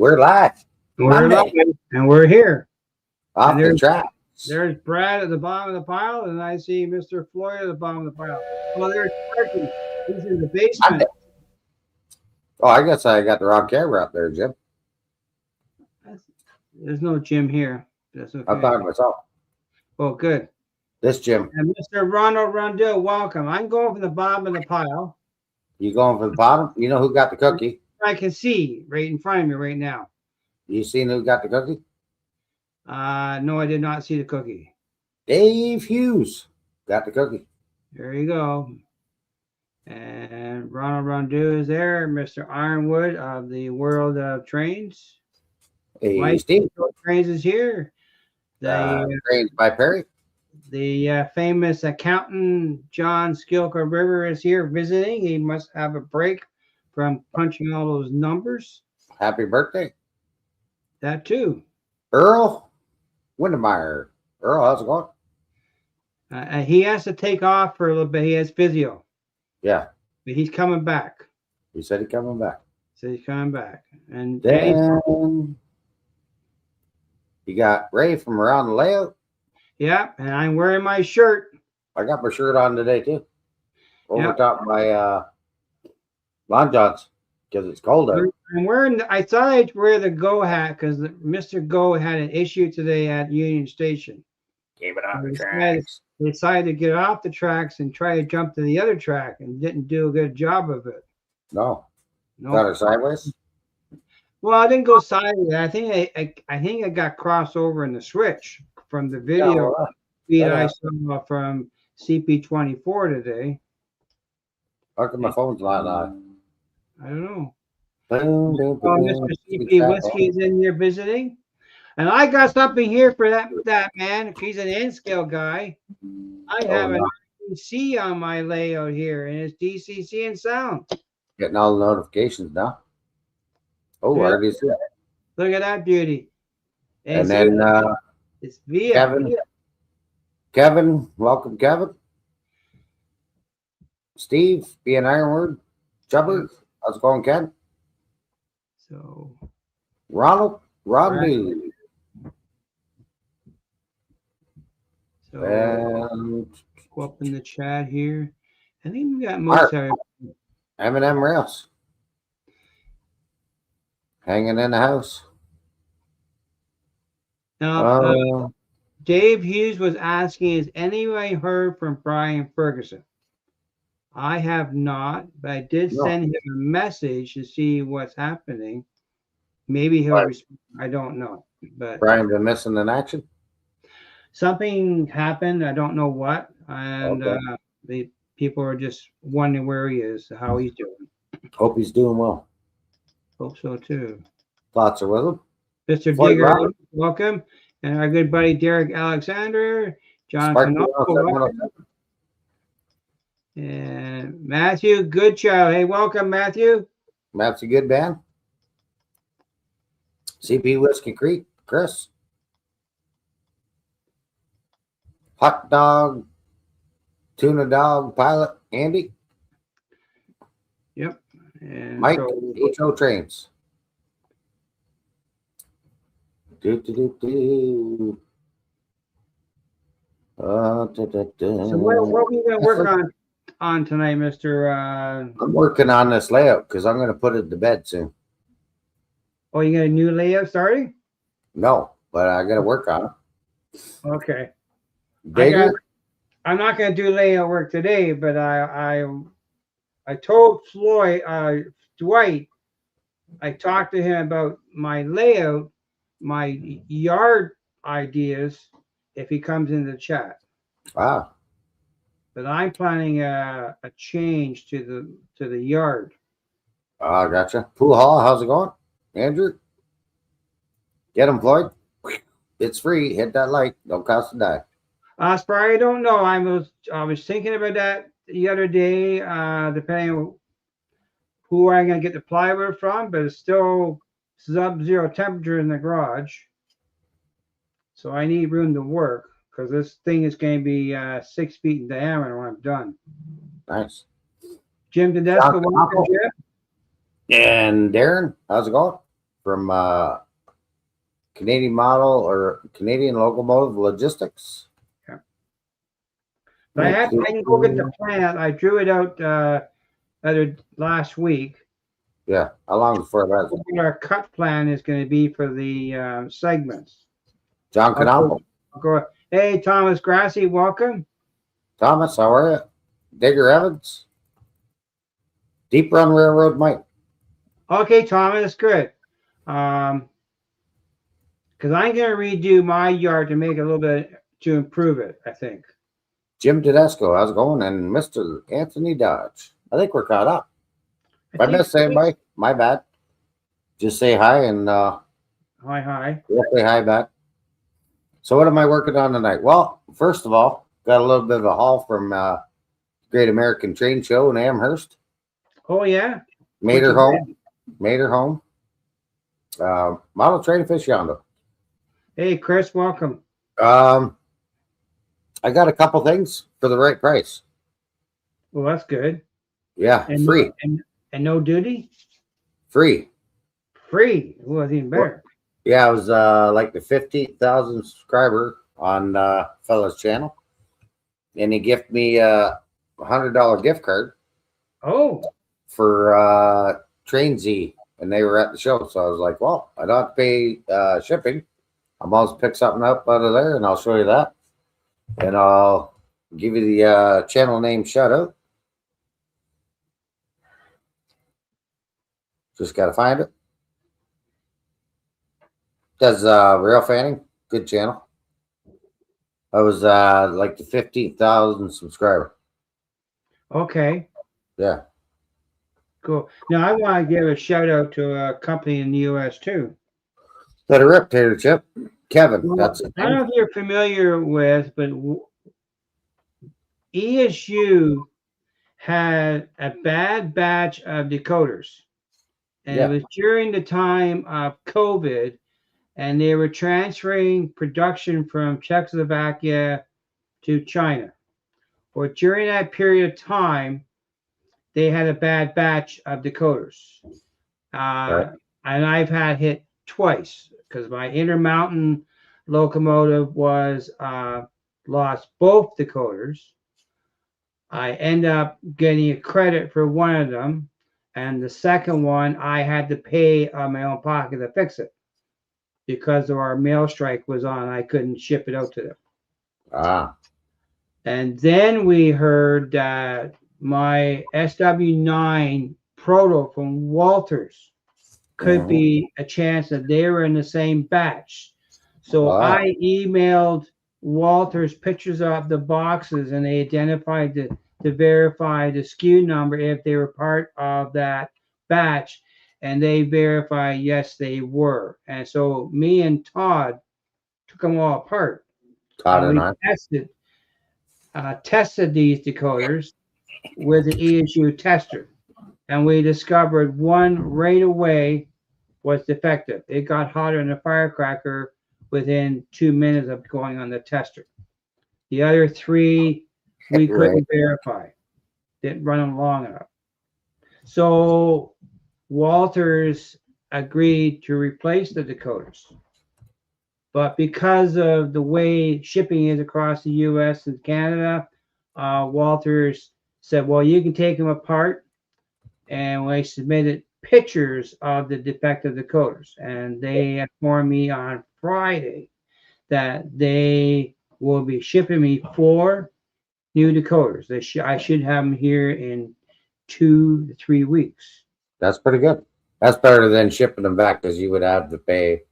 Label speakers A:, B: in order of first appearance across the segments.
A: We're live.
B: We're
A: Monday.
B: live, and we're here.
A: Off
B: And
A: the track.
B: There's Brad at the bottom of the pile, and I see Mr. Floyd at the bottom of the pile. Well, there's Sparky. He's in the basement.
A: Monday. Oh, I guess I got the wrong camera up there, Jim.
B: There's no Jim here. That's okay.
A: I'm talking to myself.
B: Oh, good.
A: This Jim.
B: And Mr. Ronald Rundle, welcome. I'm going from the bottom of the pile.
A: You going for the bottom? You know who got the cookie?
B: I can see right in front of me right now.
A: You seen who got the cookie?
B: No, I did not see the cookie.
A: Dave Hughes got the cookie.
B: There you go. And Ronald Rundle is there. Mr. Ironwood of the World of Trains.
A: Hey,
B: Mike
A: Steve.
B: Trains is here.
A: Trains by Perry.
B: The famous accountant John Skilker River is here visiting. He must have a break from punching all those numbers.
A: Happy birthday.
B: That too.
A: Earl Windemeyer. Earl, how's it going?
B: He has to take off for a little bit. He has physio.
A: Yeah.
B: But he's coming back.
A: He said he's coming back.
B: So he's coming back. And
A: then you got Ray from Around the Layout.
B: Yeah, and I'm wearing my shirt.
A: I got my shirt on today too. Over top my Long Johns because it's cold out.
B: I'm wearing. I thought I'd wear the Go hat because Mr. Go had an issue today at Union Station.
A: Gave it on the tracks.
B: They decided to get off the tracks and try to jump to the other track and didn't do a good job of it.
A: No. Got it sideways?
B: Well, I didn't go sideways. I think I got crossed over in the switch from the video feed I saw from CP24 today.
A: How come my phone's not on?
B: I don't know. Mr. CP Whiskey is in here visiting. And I got something here for that man. If he's an N-scale guy, I have an RCC on my layout here, and it's DCC and sound.
A: Getting all the notifications now. Oh, I already see it.
B: Look at that beauty.
A: And then
B: it's via
A: Kevin, welcome, Kevin. Steve, being Ironwood. Chubber, how's it going, Ken?
B: So
A: Ronald, Rodney.
B: So and go up in the chat here. I think we got most of
A: M&M Rails. Hanging in the house.
B: Now, Dave Hughes was asking, has anybody heard from Brian Ferguson? I have not, but I did send him a message to see what's happening. Maybe he'll respond. I don't know. But
A: Brian been missing in action?
B: Something happened. I don't know what. And the people are just wondering where he is, how he's doing.
A: Hope he's doing well.
B: Hope so too.
A: Thoughts are with him.
B: Mr. Digger, welcome. And our good buddy Derek Alexander, John Canopo, and Matthew Goodchild. Hey, welcome, Matthew.
A: Matthew Goodman. CP Whiskey Creek, Chris. Hot Dog, Tuna Dog Pilot, Andy.
B: Yep. And
A: Mike, HO Trains. So
B: what are we going to work on tonight, Mr.
A: I'm working on this layout because I'm going to put it to bed soon.
B: Oh, you got a new layout starting?
A: No, but I got to work on it.
B: Okay.
A: I'm
B: not going to do layout work today, but I told Dwight, I talked to him about my layout, my yard ideas, if he comes into the chat.
A: Wow.
B: But I'm planning a change to the yard.
A: Oh, gotcha. Pool Hall, how's it going? Andrew? Get him, Floyd. It's free. Hit that like. Don't cost a dime.
B: Spry, I don't know. I was thinking about that the other day, depending on who I'm going to get the plywood from, but it's still sub-zero temperature in the garage. So I need room to work because this thing is going to be 6 feet in diameter when I'm done.
A: Nice.
B: Jim Tedesco, welcome, Jim.
A: And Darren, how's it going? from Canadian Model or Canadian Locomotive Logistics.
B: But I can go get the plan. I drew it out last week.
A: Yeah, how long before that?
B: What our cut plan is going to be for the segments.
A: John Canal.
B: Hey, Thomas Grassi, welcome.
A: Thomas, how are you? Digger Evans. Deep Run Railroad Mike.
B: Okay, Thomas, good. Because I'm going to redo my yard to make it a little bit to improve it, I think.
A: Jim Tedesco, how's it going? And Mr. Anthony Dodge. I think we're caught up. If I missed anybody, my bad. Just say hi and
B: hi.
A: We'll say hi back. So what am I working on tonight? Well, first of all, got a little bit of a haul from Great American Train Show in Amherst.
B: Oh yeah.
A: Made her home. Model train aficionado.
B: Hey Chris, welcome.
A: I got a couple things for the right price.
B: Well, that's good.
A: Yeah,
B: and
A: free.
B: And no duty?
A: Free.
B: Free. Well, that's even better.
A: Yeah, I was like the 15,000 subscriber on fella's channel. And he gifted me a $100 gift card.
B: Oh.
A: For Train Z. And they were at the show. So I was like, well, I don't have to pay shipping. I'm always pick something up out of there and I'll show you that. And I'll give you the channel name shout out. Just got to find it. Does rail fanning. Good channel. I was like the 15,000 subscriber.
B: Okay.
A: Yeah.
B: Cool. Now I want to give a shout out to a company in the US too.
A: Let a rip, Tater Chip. Kevin.
B: Well,
A: That's
B: I don't know if you're familiar with, but ESU had a bad batch of decoders. And it was during the time of COVID, and they were transferring production from Czechoslovakia to China. Well, during that period of time, they had a bad batch of decoders.
A: Right.
B: And I've had hit twice because my Intermountain locomotive was lost both decoders. I end up getting a credit for one of them. And the second one, I had to pay out of my own pocket to fix it because of our mail strike was on. I couldn't ship it out to them.
A: Ah.
B: And then we heard that my SW9 Proto from Walters could be a chance that they were in the same batch. So I emailed Walters pictures of the boxes and they identified to verify the SKU number if they were part of that batch, and they verified yes they were. And so me and Todd took them all apart.
A: Todd and
B: I tested these decoders with the ESU tester, and we discovered one right away was defective. It got hotter than a firecracker within 2 minutes of going on the tester. The other three we couldn't verify. Didn't run them long enough. So Walters agreed to replace the decoders. But because of the way shipping is across the US and Canada, Walters said, well, you can take them apart. And we submitted pictures of the defective decoders. And they informed me on Friday that they will be shipping me 4 new decoders. I should have them here in 2 to 3 weeks.
A: That's pretty good. That's better than shipping them back because you would have to pay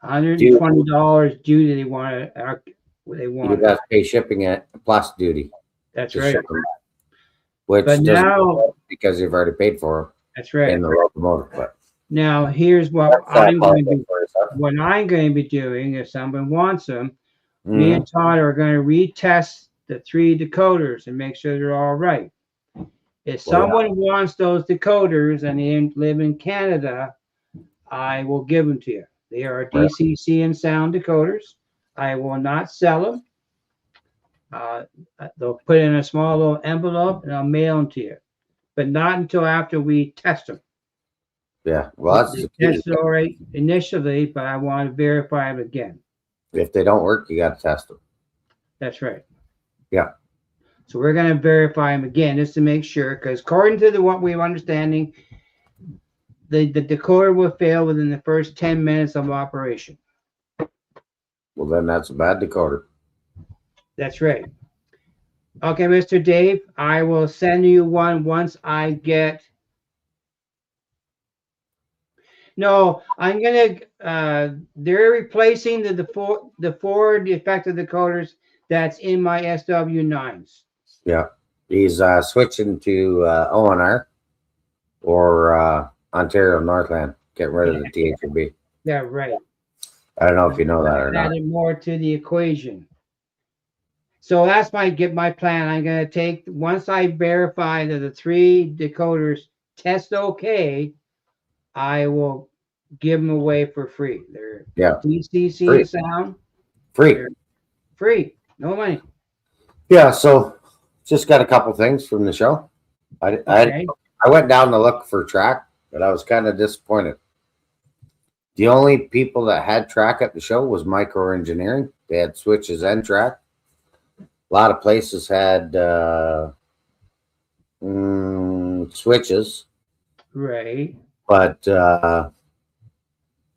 B: $120 duty. They want.
A: You would have to pay shipping at plus duty.
B: That's right.
A: Which
B: but now
A: because you've already paid for them.
B: That's right.
A: In the locomotive. But
B: now here's what I'm going to be. What I'm going to be doing if someone wants them, me and Todd are going to retest the 3 decoders and make sure they're all right. If someone wants those decoders and they live in Canada, I will give them to you. They are DCC and sound decoders. I will not sell them. They'll put in a small little envelope and I'll mail them to you, but not until after we test them.
A: Yeah. Well, that's the key.
B: Tested all right initially, but I want to verify them again.
A: If they don't work, you got to test them.
B: That's right.
A: Yeah.
B: So we're going to verify them again just to make sure, because according to what we're understanding, the decoder will fail within the first 10 minutes of operation.
A: Well, then that's a bad decoder.
B: That's right. Okay, Mr. Dave, I will send you one once I get. No, I'm gonna. They're replacing the four defective decoders that's in my SW9s.
A: Yeah. He's switching to ONR or Ontario Northland. Getting rid of the THB.
B: Yeah, right.
A: I don't know if you know that or not.
B: Adding more to the equation. So that's my plan. I'm gonna take once I verify that the three decoders test okay, I will give them away for free. They're DCC
A: Free.
B: sound.
A: Free.
B: They're free. No money.
A: Yeah. So just got a couple things from the show. I went down to look for track, but I was kind of disappointed. The only people that had track at the show was Micro Engineering. They had switches and track. A lot of places had switches.
B: Right.
A: But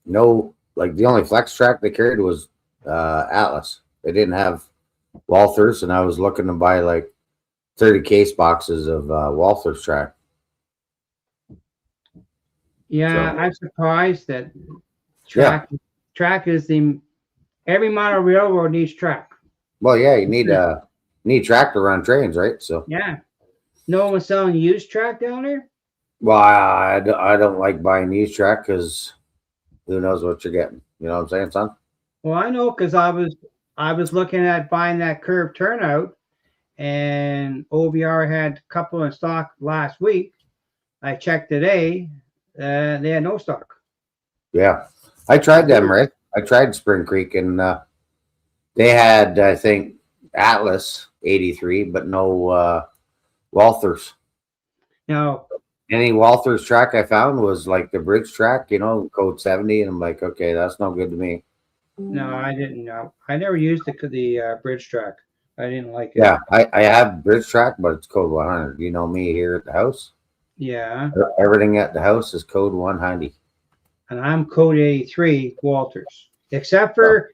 A: no, like the only flex track they carried was Atlas. They didn't have Walthers, and I was looking to buy like 30 case boxes of Walthers track.
B: Yeah, so, I'm surprised that track is every model railroad needs track.
A: Well, yeah, you need track to run trains, right? So
B: yeah, no one's selling used track down there.
A: Well, I don't like buying used track because who knows what you're getting. You know what I'm saying, son?
B: Well, I know because I was looking at buying that curved turnout, and OBR had a couple in stock last week. I checked today. They had no stock.
A: Yeah. I tried them, right? I tried Spring Creek, and they had, I think, Atlas 83, but no Walthers.
B: No.
A: Any Walthers track I found was like the bridge track, code 70, and I'm like, okay, that's no good to me.
B: No, I didn't know. I never used the bridge track. I didn't like it.
A: Yeah, I have bridge track, but it's code 100. You know me here at the house.
B: Yeah.
A: Everything at the house is code 100.
B: And I'm code 83 Walters. Except for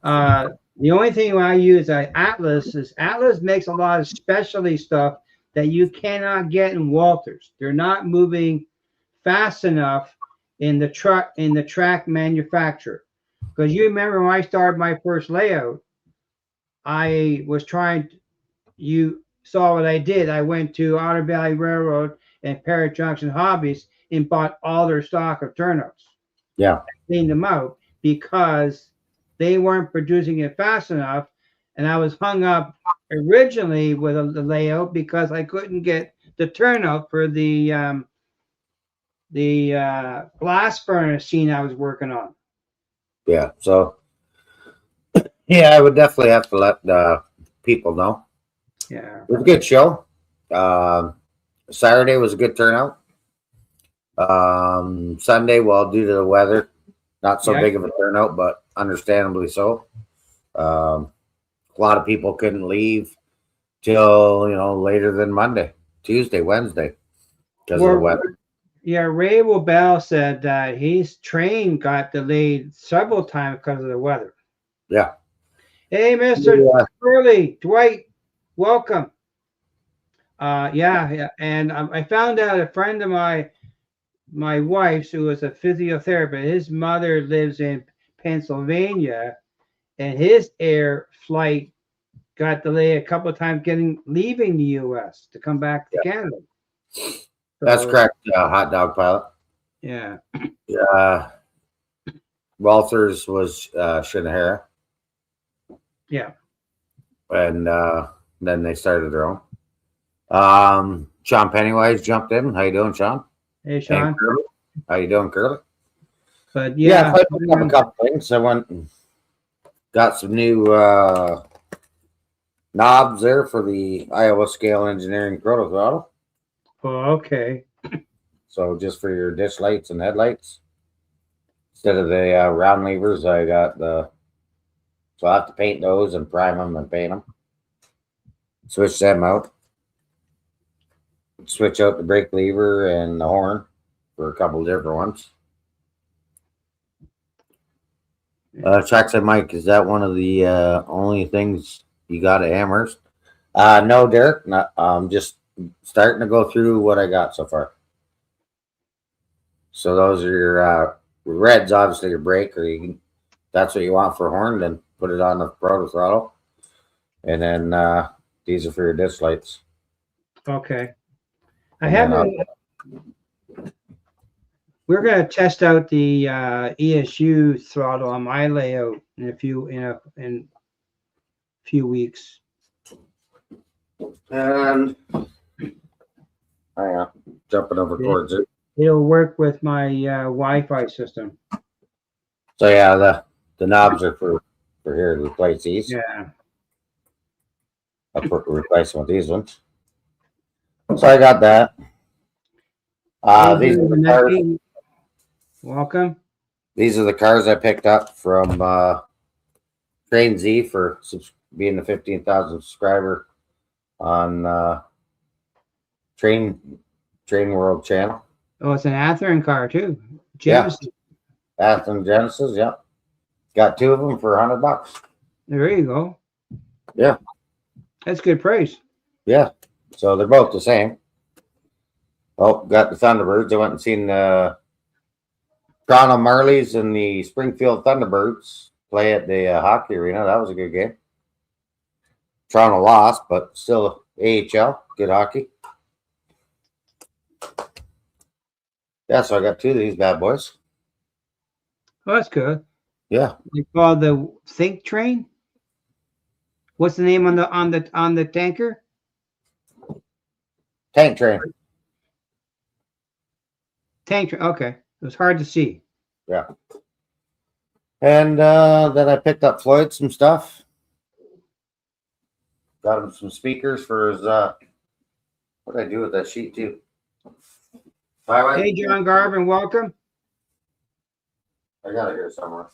B: the only thing I use Atlas is Atlas makes a lot of specialty stuff that you cannot get in Walters. They're not moving fast enough in the track manufacturer. Because you remember when I started my first layout, I was you saw what I did. I went to Otter Valley Railroad and Parrot Junction Hobbies and bought all their stock of turnouts.
A: Yeah.
B: Cleaned them out because they weren't producing it fast enough. And I was hung up originally with the layout because I couldn't get the turnout for the blast furnace scene I was working on.
A: Yeah. So, yeah, I would definitely have to let people know.
B: Yeah.
A: It was a good show. Saturday was a good turnout. Sunday, well, due to the weather, not so big of a turnout, but understandably so. A lot of people couldn't leave till later than Monday, Tuesday, Wednesday because of the weather.
B: Yeah, Ray Wobel said that his train got delayed several times because of the weather.
A: Yeah.
B: Hey, Mr. Curley, Dwight, welcome. Yeah, and I found out a friend of my wife's, who was a physiotherapist, his mother lives in Pennsylvania, and his air flight got delayed a couple of times leaving the U.S. to come back to Canada.
A: That's correct, hot dog pilot.
B: Yeah.
A: Walters was Shinohara.
B: Yeah.
A: And then they started their own. Sean Pennywise jumped in. How you doing, Sean?
B: Hey, Sean.
A: How you doing, Curly?
B: But yeah,
A: I picked up a couple things. I went and got some new knobs there for the Iowa Scale Engineering Proto Throttle.
B: Oh, okay.
A: So just for your ditch lights and headlights, instead of the round levers, I got the. So I have to paint those and prime them and paint them. Switch them out. Switch out the brake lever and the horn for a couple different ones. Chuck said, Mike, is that one of the only things you got at Amherst? No, Derek. Not, I'm just starting to go through what I got so far. So those are your reds, obviously your brake, or you can, that's what you want for a horn, then put it on the proto throttle. And then these are for your disc lights.
B: Okay. I
A: And then
B: haven't. We're gonna test out the ESU throttle on my layout in a few weeks.
A: And hang on, jumping over towards it.
B: It'll work with my Wi-Fi system.
A: So yeah, the knobs are for here to replace these.
B: Yeah.
A: I'll replace them with these ones. So I got that. These are the cars.
B: Welcome.
A: These are the cars I picked up from Train Z for being the 15,000 subscriber on Train World channel.
B: Oh, it's an Athearn car too.
A: Genesis. Yeah. Athearn Genesis. Yep. Got two of them for $100.
B: There you go.
A: Yeah.
B: That's good price.
A: Yeah. So they're both the same. Oh, got the Thunderbirds. I went and seen the Toronto Marlies and the Springfield Thunderbirds play at the hockey arena. That was a good game. Toronto lost, but still AHL. Good hockey. Yeah, so I got two of these bad boys.
B: Oh, that's good.
A: Yeah.
B: They call the Think Train. What's the name on the tanker?
A: Tank Train.
B: Tank Train. Okay, it was hard to see.
A: Yeah. And then I picked up Floyd some stuff. Got him some speakers for his. What did I do with that sheet too?
B: Hey, John Garvin, welcome.
A: I got it here somewhere.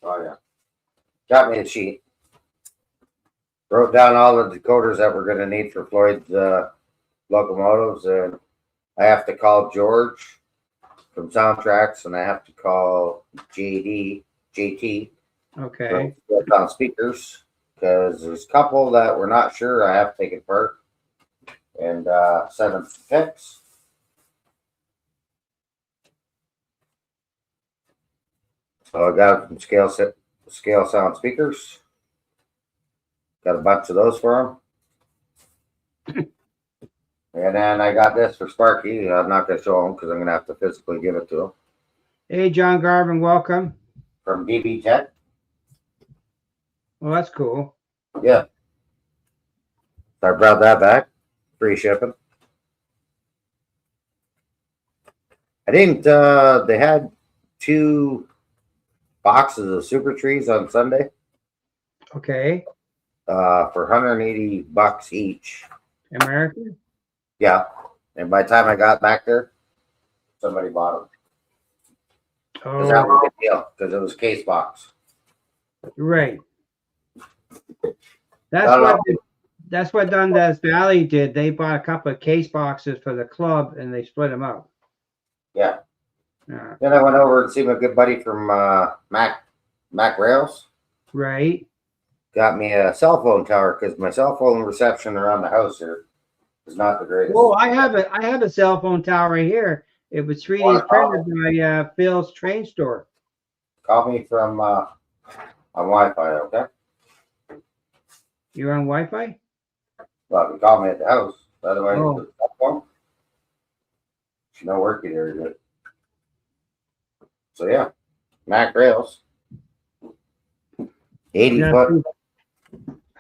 A: Oh yeah, got me a sheet. Wrote down all the decoders that we're going to need for Floyd's locomotives, and I have to call George from Soundtracks, and I have to call JT.
B: Okay.
A: On speakers, because there's a couple that we're not sure. I have to take it apart and send them to fix. So I got some scale sound speakers. Got a bunch of those for him. And then I got this for Sparky. I'm not going to show him because I'm going to have to physically give it to him.
B: Hey, John Garvin, welcome.
A: From DB Tech.
B: Well, that's cool.
A: Yeah. So I brought that back. Free shipping. I didn't, they had 2 boxes of Super Trees on Sunday.
B: Okay.
A: For $180 each.
B: American?
A: Yeah. And by the time I got back there, somebody bought them.
B: Oh,
A: that was a good deal because it was a case box.
B: Right. That's what Dundas Valley did. They bought a couple of case boxes for the club and they split them up.
A: Yeah. Then I went over and see my good buddy from Mac Rails.
B: Right.
A: Got me a cell phone tower because my cell phone reception around the house here is not the greatest.
B: Oh, I have a cell phone tower right here. It was 3D printed by Phil's Train Store.
A: Call me from on Wi-Fi, okay?
B: You're on Wi-Fi?
A: Well, you call me at the house. Otherwise, the cell phone. There's no work either, good. So yeah, Mac Rails. 80 foot.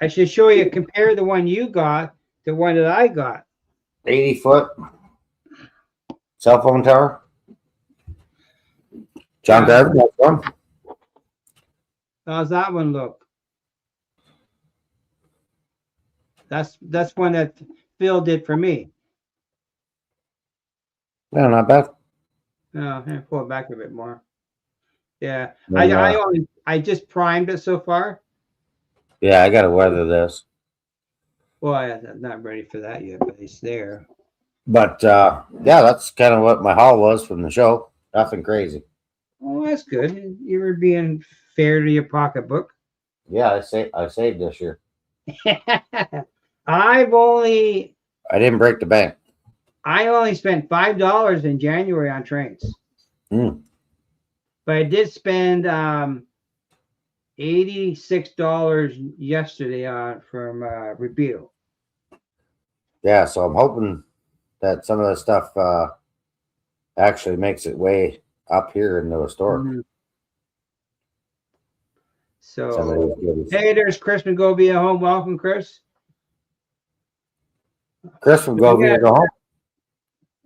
B: I should show you, compare the one you got to the one that I got.
A: 80 foot cell phone tower. John Garvin, that's one.
B: How's that one look? That's one that Phil did for me.
A: Yeah, not bad.
B: Oh, pull it back a bit more. Yeah,
A: And,
B: I just primed it so far.
A: yeah, I got to weather this.
B: Well, I'm not ready for that yet, but it's there.
A: But yeah, that's kind of what my haul was from the show. Nothing crazy.
B: Oh, that's good. You were being fair to your pocketbook.
A: Yeah, I saved this year.
B: I've only
A: I didn't break the bank.
B: I only spent $5 in January on trains,
A: Mm.
B: but I did spend $86 yesterday on from Repeal.
A: Yeah, so I'm hoping that some of the stuff actually makes its way up here into a store.
B: Mhm.
A: Some of
B: So,
A: these goodies.
B: hey, there's Chris McGovey at home. Welcome, Chris.
A: Chris from Go Via Go Home.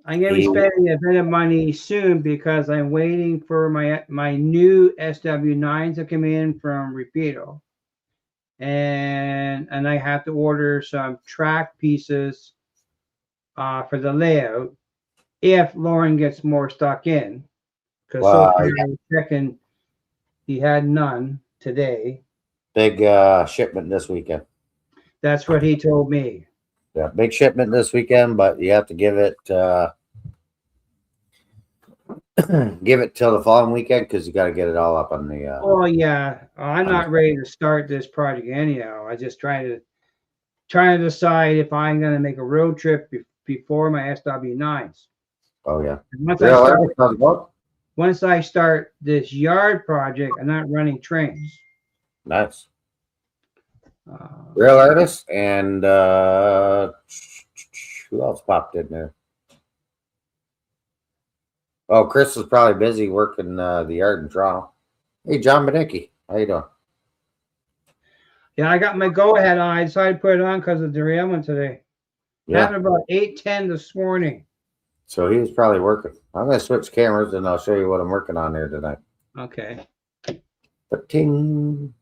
B: I'm gonna be spending a bit of money soon because I'm waiting for my new SW9s to come in from Repeato, and I have to order some track pieces for the layout if Lauren gets more stock in, because so
A: Wow,
B: far I was checking he had none today.
A: big shipment this weekend.
B: That's what he told me.
A: Yeah, big shipment this weekend, but you have to give it give it till the following weekend because you got to get it all up on the.
B: Oh yeah, I'm not ready to start this project anyhow. I just trying to decide if I'm going to make a road trip before my SW9s.
A: Oh yeah.
B: And once I start this yard project, I'm not running trains.
A: Nice. Real artist and who else popped in there? Oh, Chris is probably busy working the yard in Toronto. Hey, John Benicki, how you doing?
B: Yeah, I got my go-ahead on. I decided to put it on because of the derailment today.
A: Yeah.
B: Happened about 8:10 this morning.
A: So he was probably working. I'm going to switch cameras and I'll show you what I'm working on here tonight.
B: Okay.
A: Ting.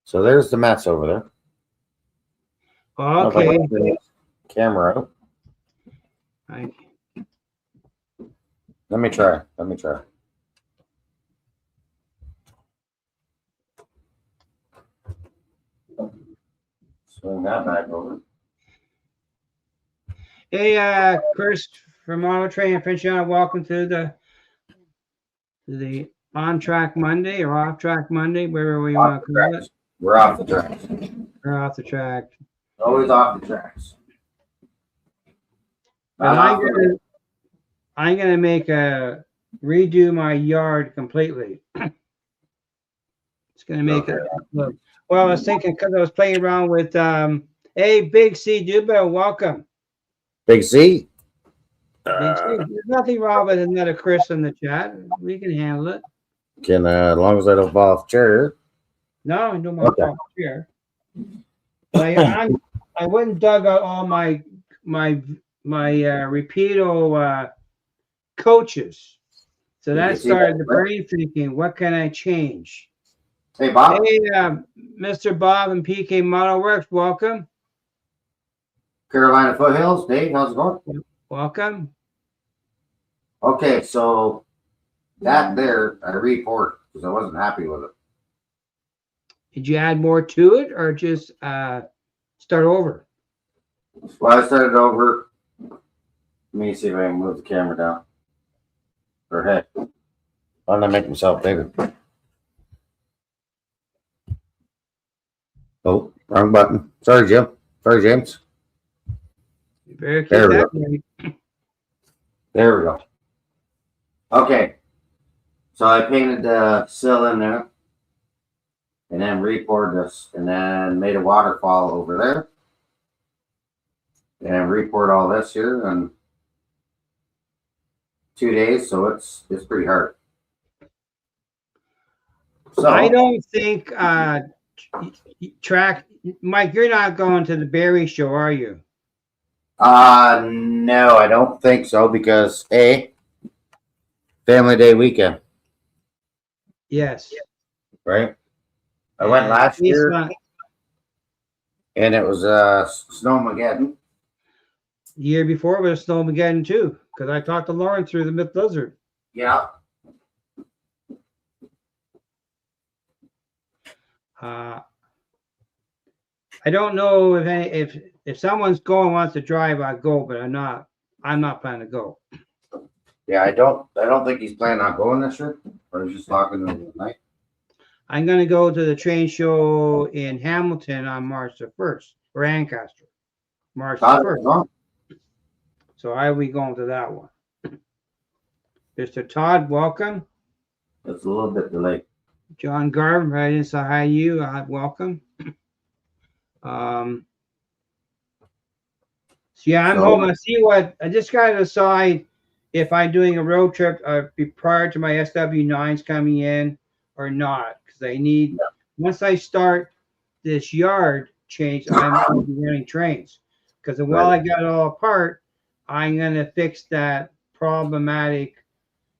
A: So there's the mess over there.
B: Okay.
A: Camera out. Let me try. Swing that back over.
B: Hey, Chris from Auto Train Finchon, welcome to the On Track Monday or Off Track Monday, wherever we want to call it.
A: We're off the tracks.
B: We're off the track.
A: Always off the tracks.
B: But I'm gonna redo my yard completely. It's gonna make it look. Well, I was thinking because I was playing around with hey, Big C Duba, welcome.
A: Big C.
B: Big C. There's nothing wrong with another Chris in the chat. We can handle it.
A: Can as long as I don't fall off chair.
B: No, I don't want to fall here. I wouldn't dug out all my Repeato coaches. So that started the brain thinking, what can I change?
A: Hey, Bob.
B: Hey, Mr. Bob and PK Model Works, welcome.
A: Carolina Foothills, Dave, how's it going?
B: Welcome.
A: Okay, so that there, I report because I wasn't happy with it.
B: Did you add more to it or just start over?
A: Well, I started over. Let me see if I can move the camera down. Or hey, why don't I make myself bigger? Oh, wrong button. Sorry, Jim. Sorry, James.
B: You better keep that right.
A: There we go. Okay. So I painted the sill in there. And then repoured this. And then made a waterfall over there. And repoured all this here in 2 days. So it's pretty hard. So
B: I don't think track Mike, you're not going to the Barry show, are you?
A: No, I don't think so because Family Day weekend.
B: Yes.
A: Right? I went last year and it was Snowmageddon.
B: The year before was Snowmageddon too, because I talked to Lauren through the Myth Blizzard.
A: Yeah.
B: I don't know if someone's going wants to drive, I go, but I'm not planning to go.
A: Yeah, I don't think he's planning on going this year. I was just talking to him tonight.
B: I'm gonna go to the train show in Hamilton on March the 1st, or Ancaster, March the 1st. So I will be going to that one. Mr. Todd, welcome.
A: It's a little bit delayed.
B: John Garvin, I didn't say hi to you. Welcome. So yeah, I'm hoping to see what I just got to decide if I'm doing a road trip prior to my SW9s coming in or not, because I need once I start this yard change, I'm going to be running trains. Because while I got it all apart, I'm going to fix that problematic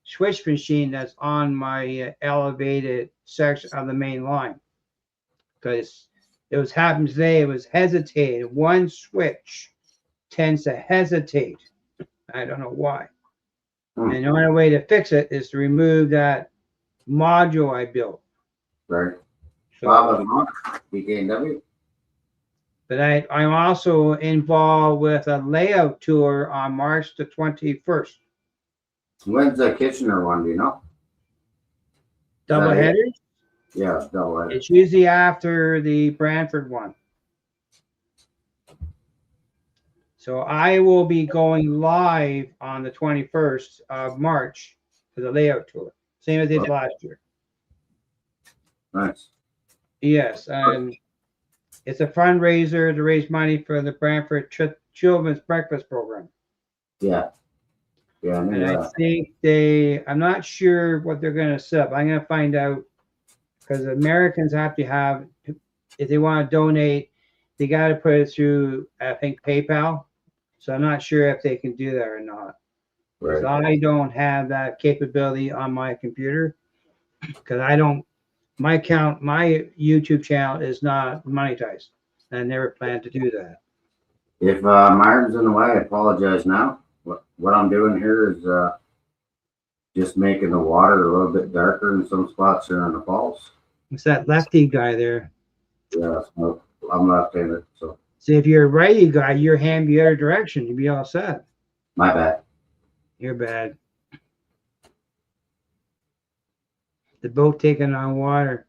B: switch machine that's on my elevated section of the main line. Because it was happening today, it was hesitating. One switch tends to hesitate. I don't know why. And the only way to fix it is to remove that module I built.
A: Right.
B: So,
A: BKW.
B: but I'm also involved with a layout tour on March the 21st.
A: When's the Kitchener one, do you know?
B: Double headers?
A: Yeah, double headers.
B: It's usually after the Brantford one. So I will be going live on the 21st of March for the layout tour. Same as I did last year.
A: Nice.
B: Yes. It's a fundraiser to raise money for the Brantford Children's Breakfast Program.
A: Yeah. Yeah.
B: And I think I'm not sure what they're going to set up. I'm going to find out because Americans have to have, if they want to donate, they got to put it through, I think, PayPal. So I'm not sure if they can do that or not. Right. So I don't have that capability on my computer because my YouTube channel is not monetized. I never planned to do that.
A: If Martin's in the way, I apologize now. What I'm doing here is just making the water a little bit darker in some spots here on the falls.
B: It's that lefty guy there.
A: Yeah, I'm left-handed, so.
B: See, if you're a righty guy, your hand the other direction, you'd be all set.
A: My bad.
B: You're bad. The boat taking on water.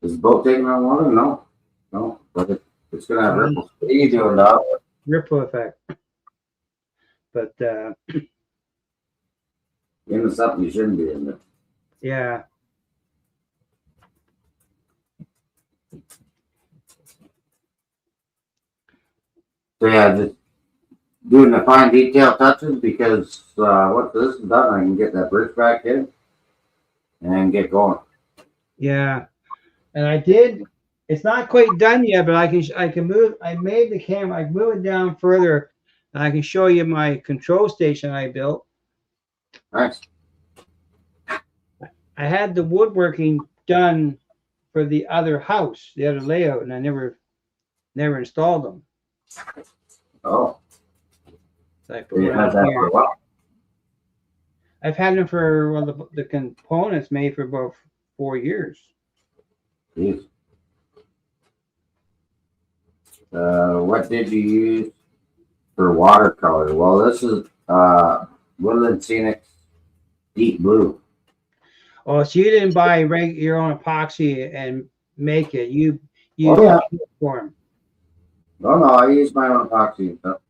A: Is the boat taking on water? No, but it's gonna have ripples. What are you doing, Doc?
B: Ripple effect. But
A: into something you shouldn't be in there.
B: Yeah.
A: So yeah, just doing the fine detail touches because once this is done, I can get that bridge back in and get going.
B: Yeah, and I did. It's not quite done yet, but I can move. I made the camera. I move it down further, and I can show you my control station I built.
A: Nice.
B: I had the woodworking done for the other house, the other layout, and I never installed them.
A: Oh.
B: So I put one out here. I've had them for the components made for about 4 years.
A: Jeez. What did you use for watercolor? Well, this is Woodland Scenic Deep Blue.
B: Oh, so you didn't buy your own epoxy and make it. You form.
A: No, I use my own epoxy and stuff.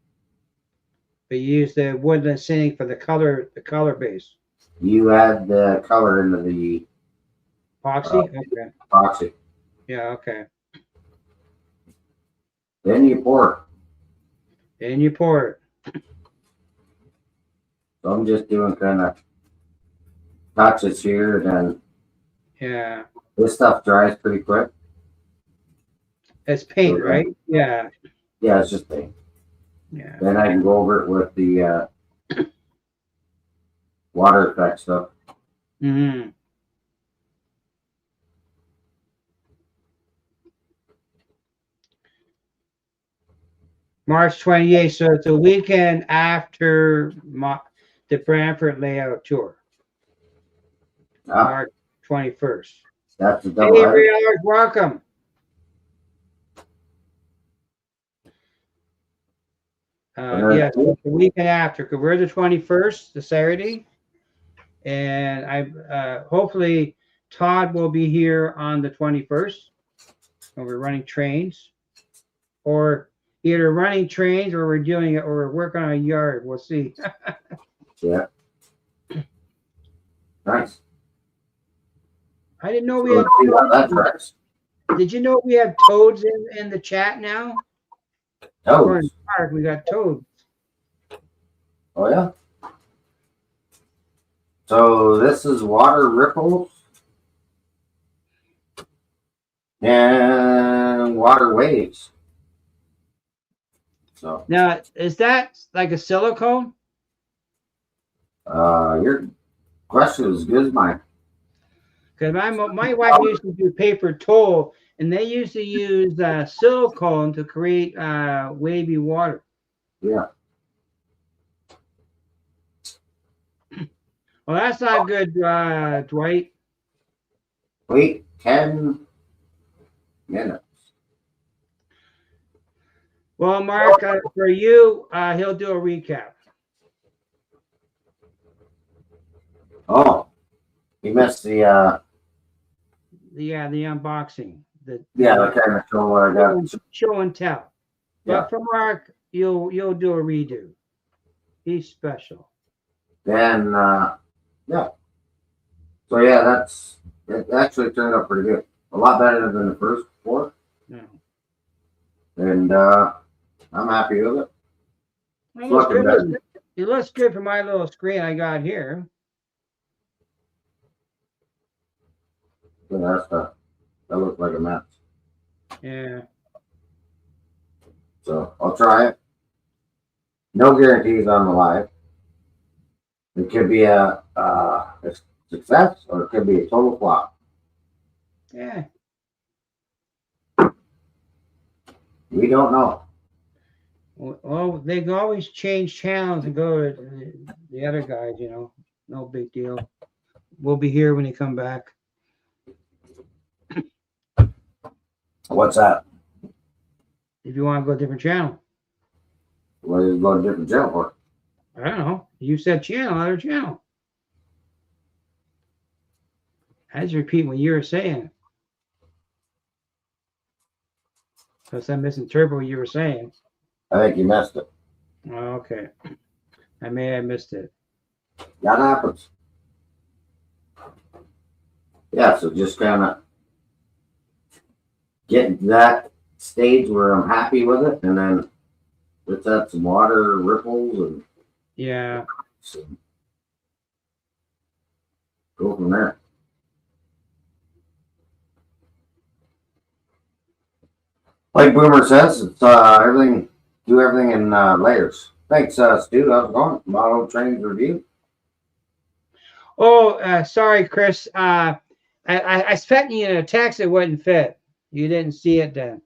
B: But you use the Woodland Scenic for the color base.
A: You add the color into the
B: epoxy? Okay.
A: Epoxy.
B: Yeah, okay.
A: Then you pour
B: it.
A: So I'm just doing kind of touches here, then.
B: Yeah.
A: This stuff dries pretty quick.
B: It's paint, right? Yeah.
A: Yeah, it's just paint.
B: Yeah.
A: Then I can go over it with the water effect stuff.
B: Mm-hmm. March 28th. So it's a weekend after the Brantford layout tour.
A: Ah,
B: March 21st.
A: that's a
B: Hey,
A: double header.
B: Rios, welcome. Yes, the weekend after, because we're the 21st, the Saturday. And hopefully Todd will be here on the 21st when we're running trains, or either running trains or we're doing it or we're working on a yard. We'll see.
A: Yeah. Nice.
B: I didn't know we had
A: Let's see how that tracks.
B: Did you know we have toads in the chat now? We're in
A: Toads.
B: the park, we got toads.
A: Oh yeah. So this is water ripples and water waves. So
B: Now, is that like a silicone?
A: your question is as good as mine.
B: Because my wife used to do paper toll, and they used to use silicone to create wavy water.
A: Yeah.
B: Well, that's not good, Dwight.
A: Wait 10 minutes.
B: Well, Mark, for you, he'll do a recap.
A: Oh, you missed the
B: The unboxing.
A: the kind of show what I got.
B: Show and tell.
A: Yeah.
B: But for Mark, you'll do a redo. He's special.
A: Then yeah. So yeah, it actually turned out pretty good. A lot better than the first four.
B: No.
A: And I'm happy with it.
B: It looks good for my little screen I got here.
A: That looks like a mess.
B: Yeah.
A: So I'll try it. No guarantees on the live. It could be a success or it could be a total flop.
B: Yeah.
A: We don't know.
B: Well, they can always change channels and go to the other guys, No big deal. We'll be here when they come back.
A: What's that?
B: If you want to go to a different channel.
A: What is going to different channel for?
B: I don't know. You said channel, other channel. I just repeat what you were saying. Unless I misinterpret what you were saying.
A: I think you missed it.
B: Oh, okay. I may have missed it.
A: That happens. Yeah, so just kind of getting to that stage where I'm happy with it, and then let's add some water ripples and
B: Yeah.
A: go from there. Like Boomer says, it's everything. Do everything in layers. Thanks, Stu. How's it going? Model Trains Review.
B: Oh, sorry, Chris. I sent you a text that wouldn't fit. You didn't see it then.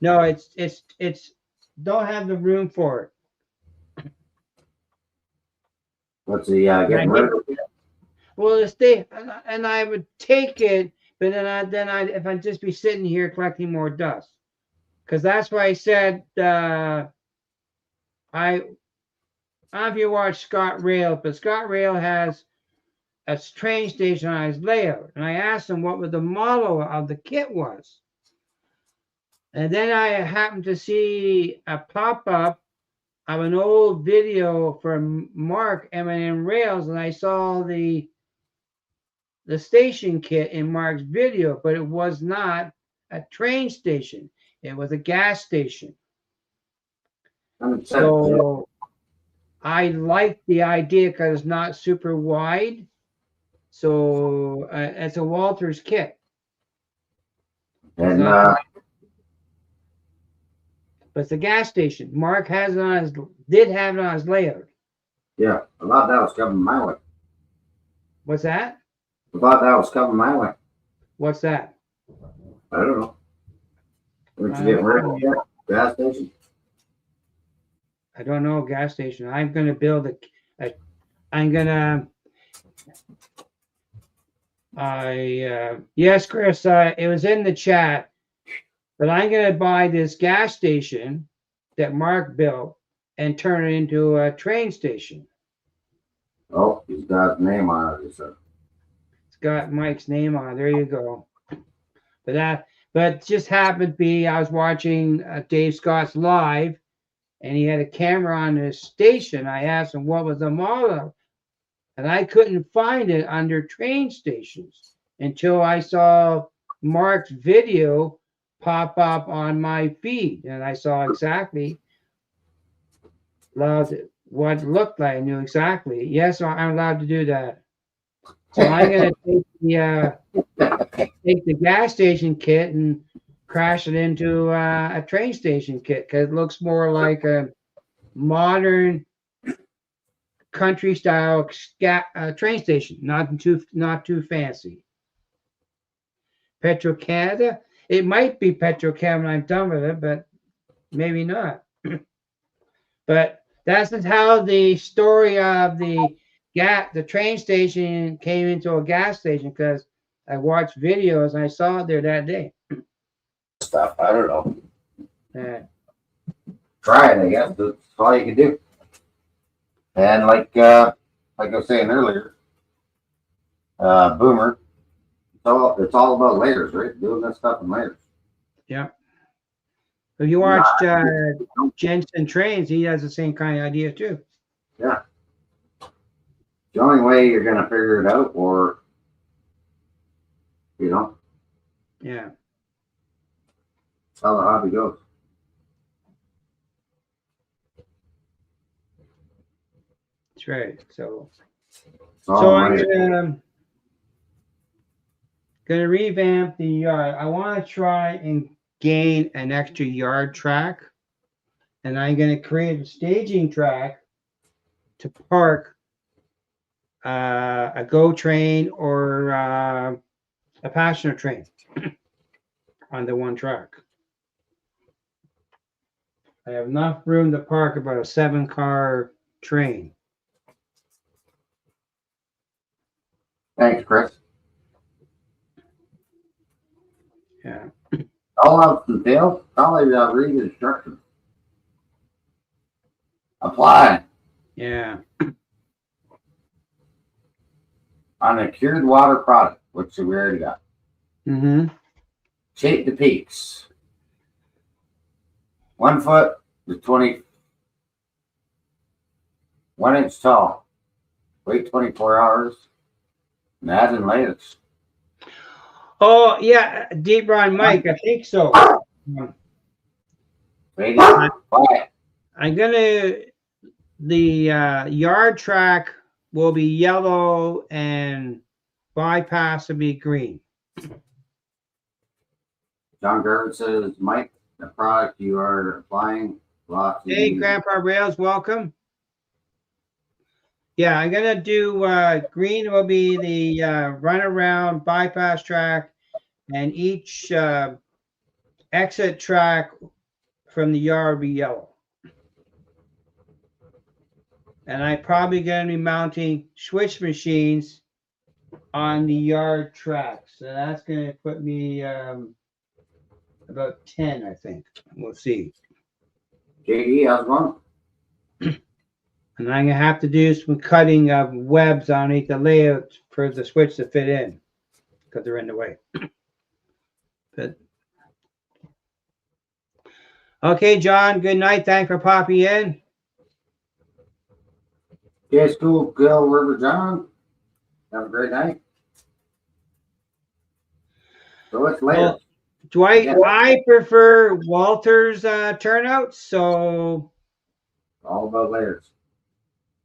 B: No, it's don't have the room for it.
A: What's the getting rid of it?
B: Well, and I would take it, but then I if I'd just be sitting here collecting more dust, because that's why I said I don't know if you watch Scott Rail, but Scott Rail has a train station on his layout, and I asked him what the model of the kit was, and then I happened to see a pop-up of an old video from Mark M&M Rails, and I saw the station kit in Mark's video, but it was not a train station. It was a gas station. So I like the idea because it's not super wide. So it's a Walters kit.
A: And
B: but it's a gas station. Mark has it on did have it on his layout.
A: yeah, I thought that was coming my way.
B: What's that?
A: I thought that was coming my way.
B: What's that?
A: I don't know. Weren't you getting rid of the gas station?
B: I don't know, gas station. I'm going to build I'm going to, yes, Chris, it was in the chat, but I'm going to buy this gas station that Mark built and turn it into a train station.
A: Oh, he's got his name on it. So.
B: It's got Mike's name on it. There you go. But just happened to be, I was watching Dave Scott's live, and he had a camera on his station. I asked him what was the model, and I couldn't find it under train stations until I saw Mark's video pop up on my feed, and I saw exactly what it looked like. I knew exactly. Yes, I'm allowed to do that. So I'm going to take the gas station kit and crash it into a train station kit because it looks more like a modern country style train station, not too fancy. Petro-Canada, it might be Petro-Canada when I'm done with it, but maybe not. But that's how the story of the train station came into a gas station, because I watched videos and I saw it there that day.
A: Stuff, I don't know. Try it, I guess. That's all you can do. And like I was saying earlier, Boomer, it's all about layers, right? Doing that stuff in layers.
B: Yeah. If you watched Jensen Trains, he has the same kind of idea too.
A: Yeah. The only way you're going to figure it out, or, you know.
B: Yeah.
A: That's how the hobby goes.
B: That's right. So
A: I'm
B: gonna revamp the yard. I want to try and gain an extra yard track, and I'm gonna create a staging track to park a GO train or a passenger train on the one track. I have enough room to park about a 7-car train.
A: Thanks, Chris.
B: Yeah.
A: All else entails, probably read the instructions. Apply.
B: Yeah.
A: On a cured water product, which we already got.
B: Mm-hmm.
A: Shape the peaks. 1 foot to 1 inch tall. Wait 24 hours. And add in layers.
B: Oh yeah, Deep Ron Mike, I think so. I'm gonna. The yard track will be yellow and bypass will be green.
A: John Gervin says, Mike, the product you are applying.
B: Hey, Grandpa Rails, welcome. Yeah, I'm gonna do green will be the runaround bypass track, and each exit track from the yard will be yellow. And I'm probably going to be mounting switch machines on the yard track. So that's going to put me about 10, I think. We'll see.
A: JD, how's it going?
B: And I'm going to have to do some cutting of webs underneath the layout for the switch to fit in, because they're in the way. But okay, John, good night. Thanks for popping in.
A: Yes, cool, Gil River John. Have a great night. So it's later.
B: Well, I prefer Walter's turnouts. So
A: all about layers.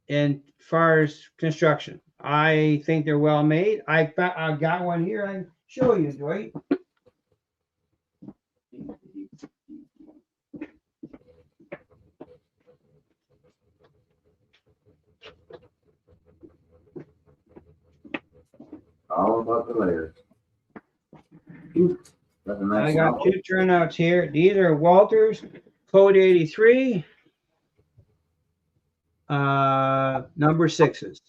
B: And as far as construction, I think they're well made. I've got one here. I can show you, Dwight.
A: All about the layers.
B: I got 2 turnouts here. These are Walters Code 83. number 6s.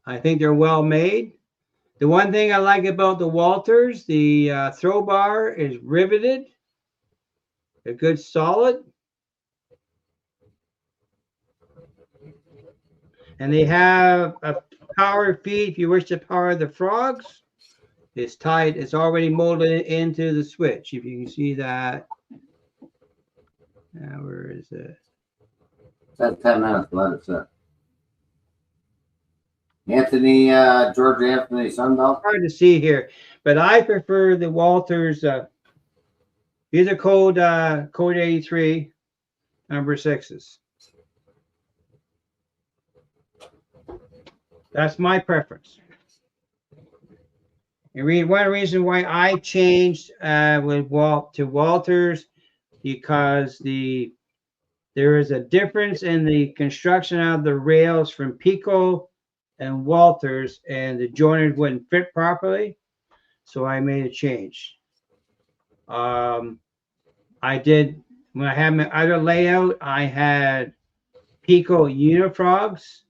B: I think they're well made. The one thing I like about the Walters, the throw bar is riveted. A good solid. And they have a power feed if you wish to power the frogs. It's tied, it's already molded into the switch. If you can see that. Now, where is it?
A: That's 10 minutes, let it sit. Anthony, George Anthony Sunbelt.
B: Hard to see here, but I prefer the Walters. These are code 83, number 6s. That's my preference. And one reason why I changed to Walters, because there is a difference in the construction of the rails from Pico and Walters, and the joiners wouldn't fit properly, so I made a change. I did, when I had my other layout, I had Pico Unifrogs,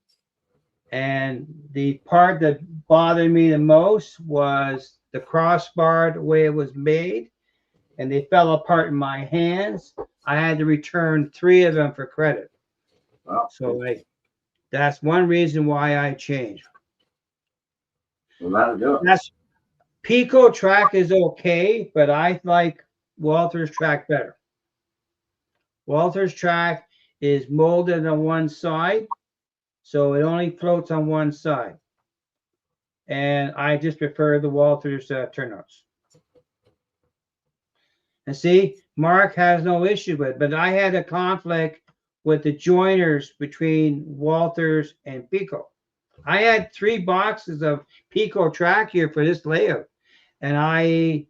B: and the part that bothered me the most was the crossbar, the way it was made, and they fell apart in my hands. I had to return 3 of them for credit.
A: Wow.
B: So that's one reason why I changed.
A: Well, that'll do it.
B: That's Pico track is okay, but I like Walters track better. Walters track is molded on one side, so it only floats on one side. And I just prefer the Walters turnouts. And see, Mark has no issue with it, but I had a conflict with the joiners between Walters and Pico. I had 3 boxes of Pico track here for this layout, and I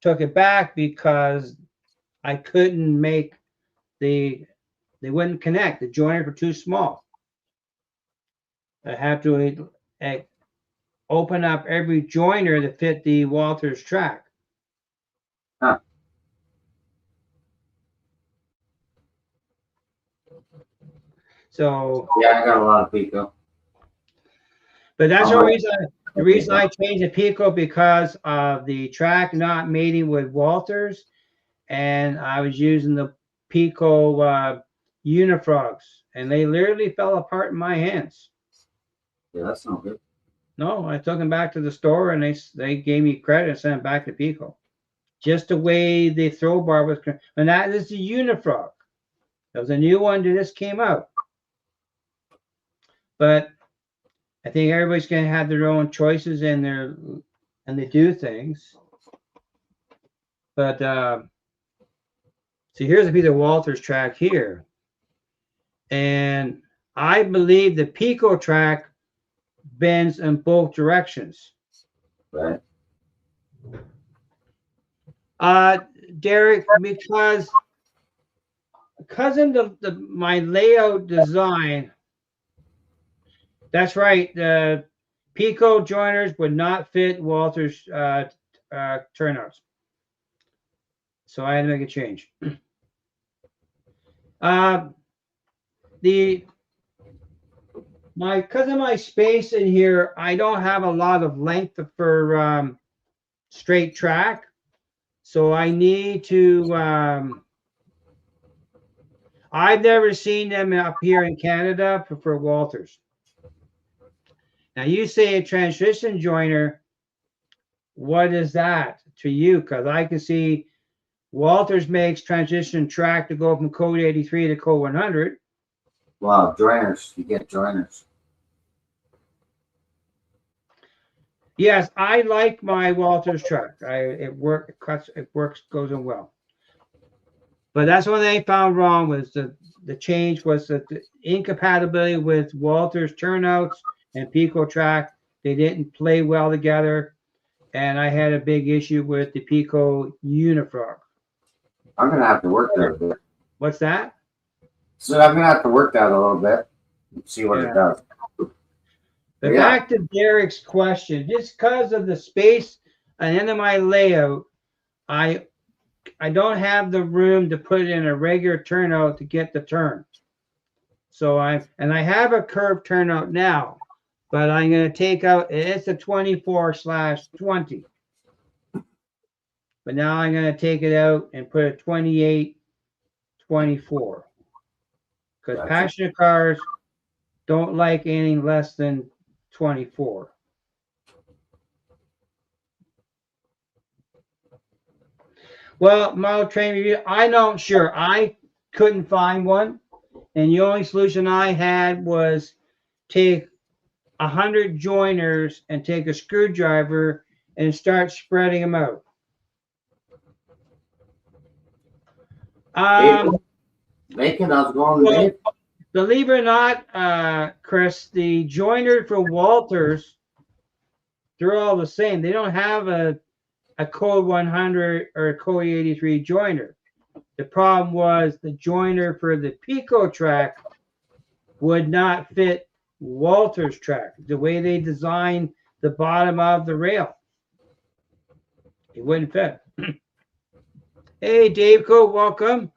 B: took it back because I couldn't make they wouldn't connect. The joiners were too small. I had to open up every joiner to fit the Walters track.
A: Huh.
B: So
A: yeah, I got a lot of Pico.
B: But that's the reason I changed the Pico, because of the track not mating with Walters, and I was using the Pico Unifrogs, and they literally fell apart in my hands.
A: Yeah, that's not good.
B: No, I took them back to the store, and they gave me credit and sent them back to Pico. Just the way the throw bar was, and that is the Unifrog. That was a new one that just came out. But I think everybody's going to have their own choices and they do things. But so here's a piece of Walters track here, and I believe the Pico track bends in both directions.
A: Right.
B: Derek, because of my layout design. That's right. The Pico joiners would not fit Walters turnouts. So I had to make a change. Because of my space in here, I don't have a lot of length for straight track. So I need to, I've never seen them up here in Canada for Walters. Now you say a transition joiner, what is that to you? Because I can see Walters makes transition track to go from code 83 to code 100.
A: Wow, joiners, you get joiners.
B: Yes, I like my Walters track. It works, goes in well. But that's what they found wrong, was the change was the incompatibility with Walters turnouts and Pico track. They didn't play well together, and I had a big issue with the Pico Unifrog.
A: I'm gonna have to work that a bit.
B: What's that?
A: So I'm gonna have to work that a little bit and see what it does.
B: But back to Derek's question, just because of the space and end of my layout, I have the room to put it in a regular turnout to get the turn. So I have a curved turnout now, but I'm going to take out, it's a 24/20. But now I'm going to take it out and put a 28/24. Because
A: Gotcha.
B: passenger cars don't like anything less than 24. Well, model train review, I'm not sure. I couldn't find one. And the only solution I had was take 100 joiners and take a screwdriver and start spreading them out.
A: Bacon, I was going
B: Well,
A: to
B: believe it or not, Chris, the joiner for Walters, they're all the same. They don't have a code 100 or a code 83 joiner. The problem was the joiner for the Pico track would not fit Walters track. The way they designed the bottom of the rail, it wouldn't fit. Hey, Dave Co, welcome.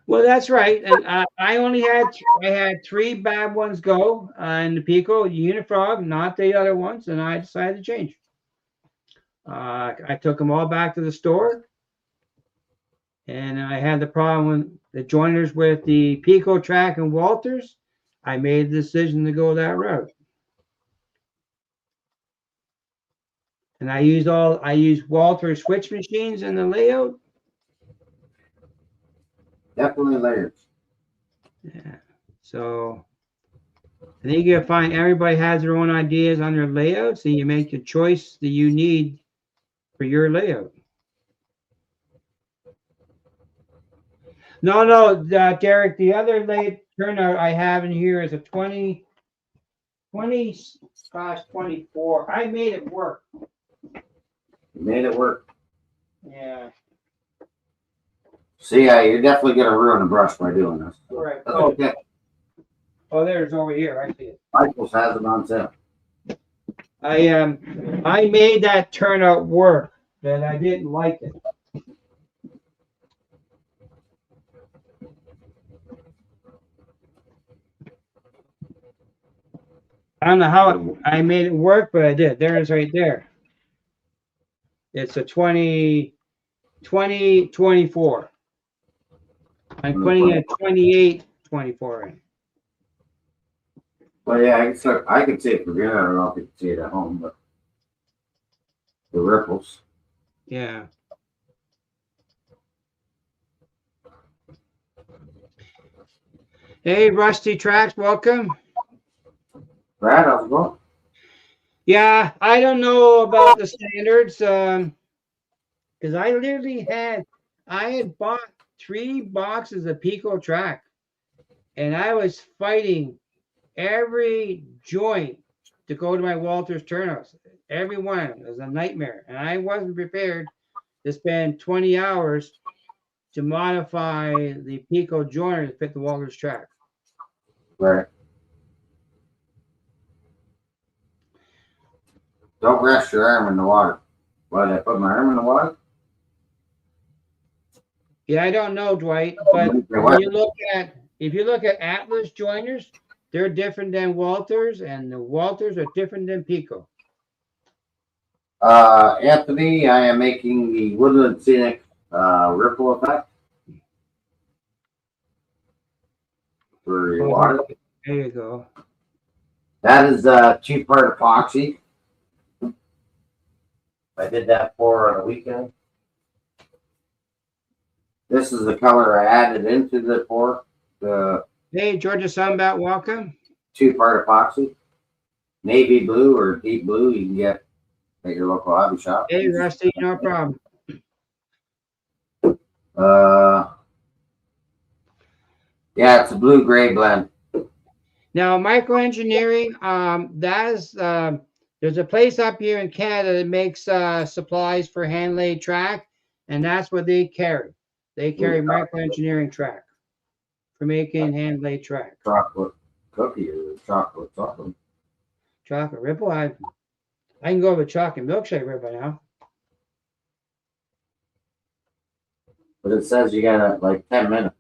B: Well, that's right. And I only had three bad ones go in the Pico, Unifrog, not the other ones, and I decided to change. I took them all back to the store, and I had the problem with the joiners with the Pico track and Walters. I made the decision to go that route, and I used Walters switch machines in the layout.
A: definitely layers.
B: Yeah. So I think you gotta find everybody has their own ideas on their layouts, and you make the choice that you need for your layout. No, Derek, the other late turnout I have in here is a 20/24. I made it work.
A: You made it work.
B: Yeah.
A: See, you're definitely going to ruin a brush by doing this.
B: All right.
A: That's okay.
B: Oh, there's over here. I see it.
A: Michael's has it on sale.
B: I made that turnout work, but I didn't like it. I don't know how I made it work, but I did. There it is right there. It's a 20/24. I'm putting a 28/24 in.
A: Well, yeah, I can see it from here. I don't know if you can see it at home, but the ripples.
B: Yeah. Hey, Rusty Tracks, welcome.
A: Brad, how's it going?
B: Yeah, I don't know about the standards, because I literally had bought 3 boxes of Pico track, and I was fighting every joint to go to my Walters turnouts. Every one was a nightmare, and I wasn't prepared to spend 20 hours to modify the Pico joiner to fit the Walters track.
A: Right. Don't rest your arm in the water. Why did I put my arm in the water?
B: Yeah, I don't know, Dwight, but when you look at, if you look at Atlas joiners, they're different than Walters, and the Walters are different than Pico.
A: Anthony, I am making the Woodland Scenic ripple effect for your water.
B: There you go.
A: That is a cheap part epoxy. I did that for on a weekend. This is the color I added into the pour. The
B: Hey, Georgia Sunbat, welcome.
A: 2-part epoxy. Navy blue or deep blue you can get at your local hobby shop.
B: Hey, Rusty, no problem.
A: Yeah, it's a blue-gray blend.
B: Now, microengineering, there's a place up here in Canada that makes supplies for hand laid track, and that's what they carry. They carry microengineering track for making hand laid track.
A: Chocolate cookie or chocolate something.
B: Chocolate Ripple. I can go with chocolate milkshake Ripple now.
A: But it says you got like 10 minutes.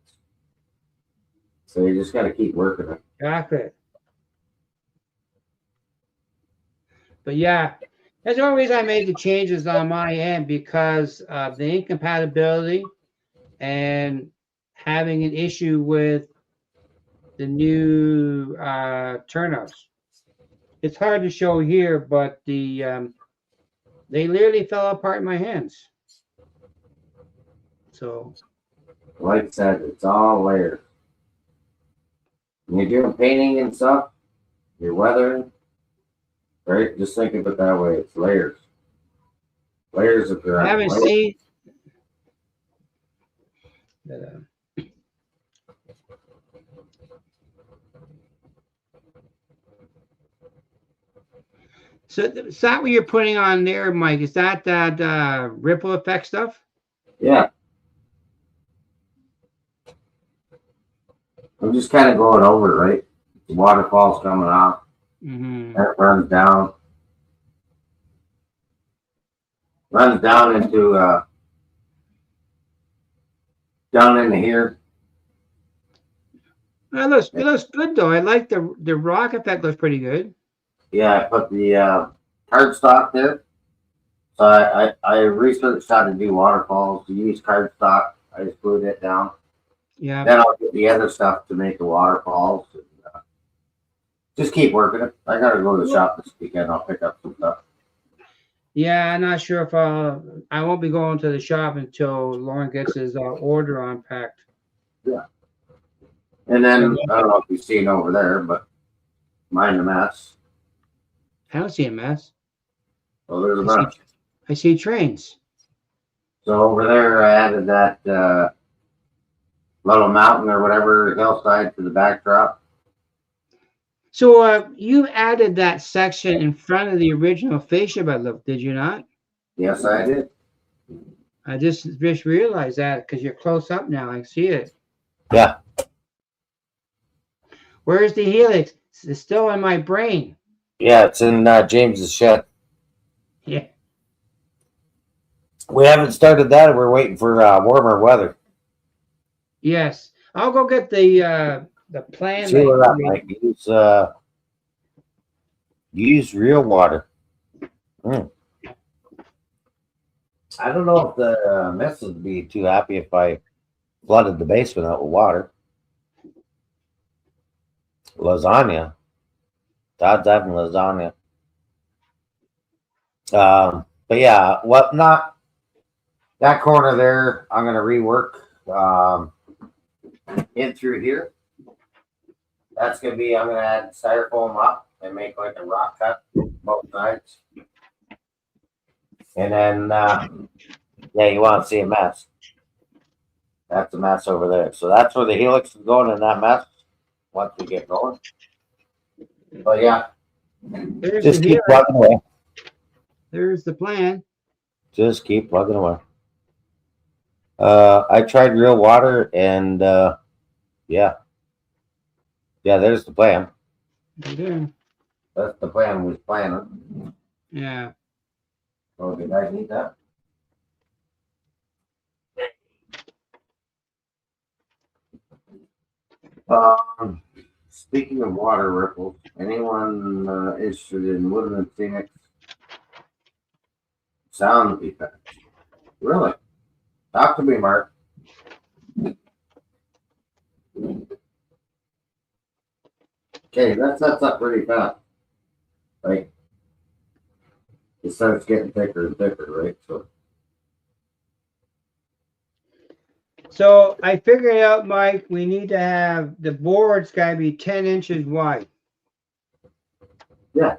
A: So you just got to keep working it.
B: Chocolate. But yeah, that's the only reason I made the changes on my end, because of the incompatibility and having an issue with the new turnouts. It's hard to show here, but they literally fell apart in my hands. So,
A: Like I said, it's all layers. When you're doing painting and stuff, you're weathering, right? Just think of it that way. It's layers. Layers of
B: I
A: grass.
B: haven't seen. So is that what you're putting on there, Mike? Is that ripple effect stuff?
A: Yeah. I'm just kind of going over it, right? The waterfall's coming off.
B: Mm-hmm.
A: And it runs down. Runs down into here.
B: It looks good though. I like the rock effect. Looks pretty good.
A: Yeah, I put the cardstock there. So I researched how to do waterfalls. To use cardstock, I just glued it down.
B: Yeah.
A: Then I'll get the other stuff to make the waterfalls. And, just keep working it. I gotta go to the shop this weekend. I'll pick up some stuff.
B: Yeah, I'm not sure if I won't be going to the shop until Lauren gets his order unpacked.
A: Yeah. And then I don't know if you've seen over there, but mind the mess.
B: I don't see a mess.
A: Well, there's a bunch.
B: I see trains.
A: So over there, I added that little mountain or whatever hillside to the backdrop.
B: So you added that section in front of the original fascia by look, did you not?
A: Yes, I did.
B: I just realized that because you're close up now. I see it.
A: Yeah.
B: Where's the helix? It's still in my brain.
A: Yeah, it's in James's shed.
B: Yeah.
A: We haven't started that. We're waiting for warmer weather.
B: Yes, I'll go get the plan.
A: See what that might use real water. I don't know if the missus would be too happy if I flooded the basement out with water. Lasagna. Todd's having lasagna. But yeah, what not that corner there, I'm gonna rework in through here. That's gonna be, I'm gonna add styrofoam up and make like a rock cut both sides. And then yeah, you want to see a mess. That's a mess over there. So that's where the helix is going in that mess once we get going. But yeah,
B: There's
A: just
B: the
A: keep plugging away.
B: There's the plan.
A: Just keep plugging away. I tried real water and yeah. Yeah, there's the plan.
B: Okay.
A: That's the plan we was planning.
B: Yeah.
A: Oh, did I need that? Speaking of water ripples, anyone interested in Woodland Phoenix sound effects? Really? Talk to me, Mark. Okay, that sets up pretty fast. Like, it starts getting thicker and thicker, right?
B: So I figured out, Mike, we need to have the board's got to be 10 inches wide.
A: Yeah.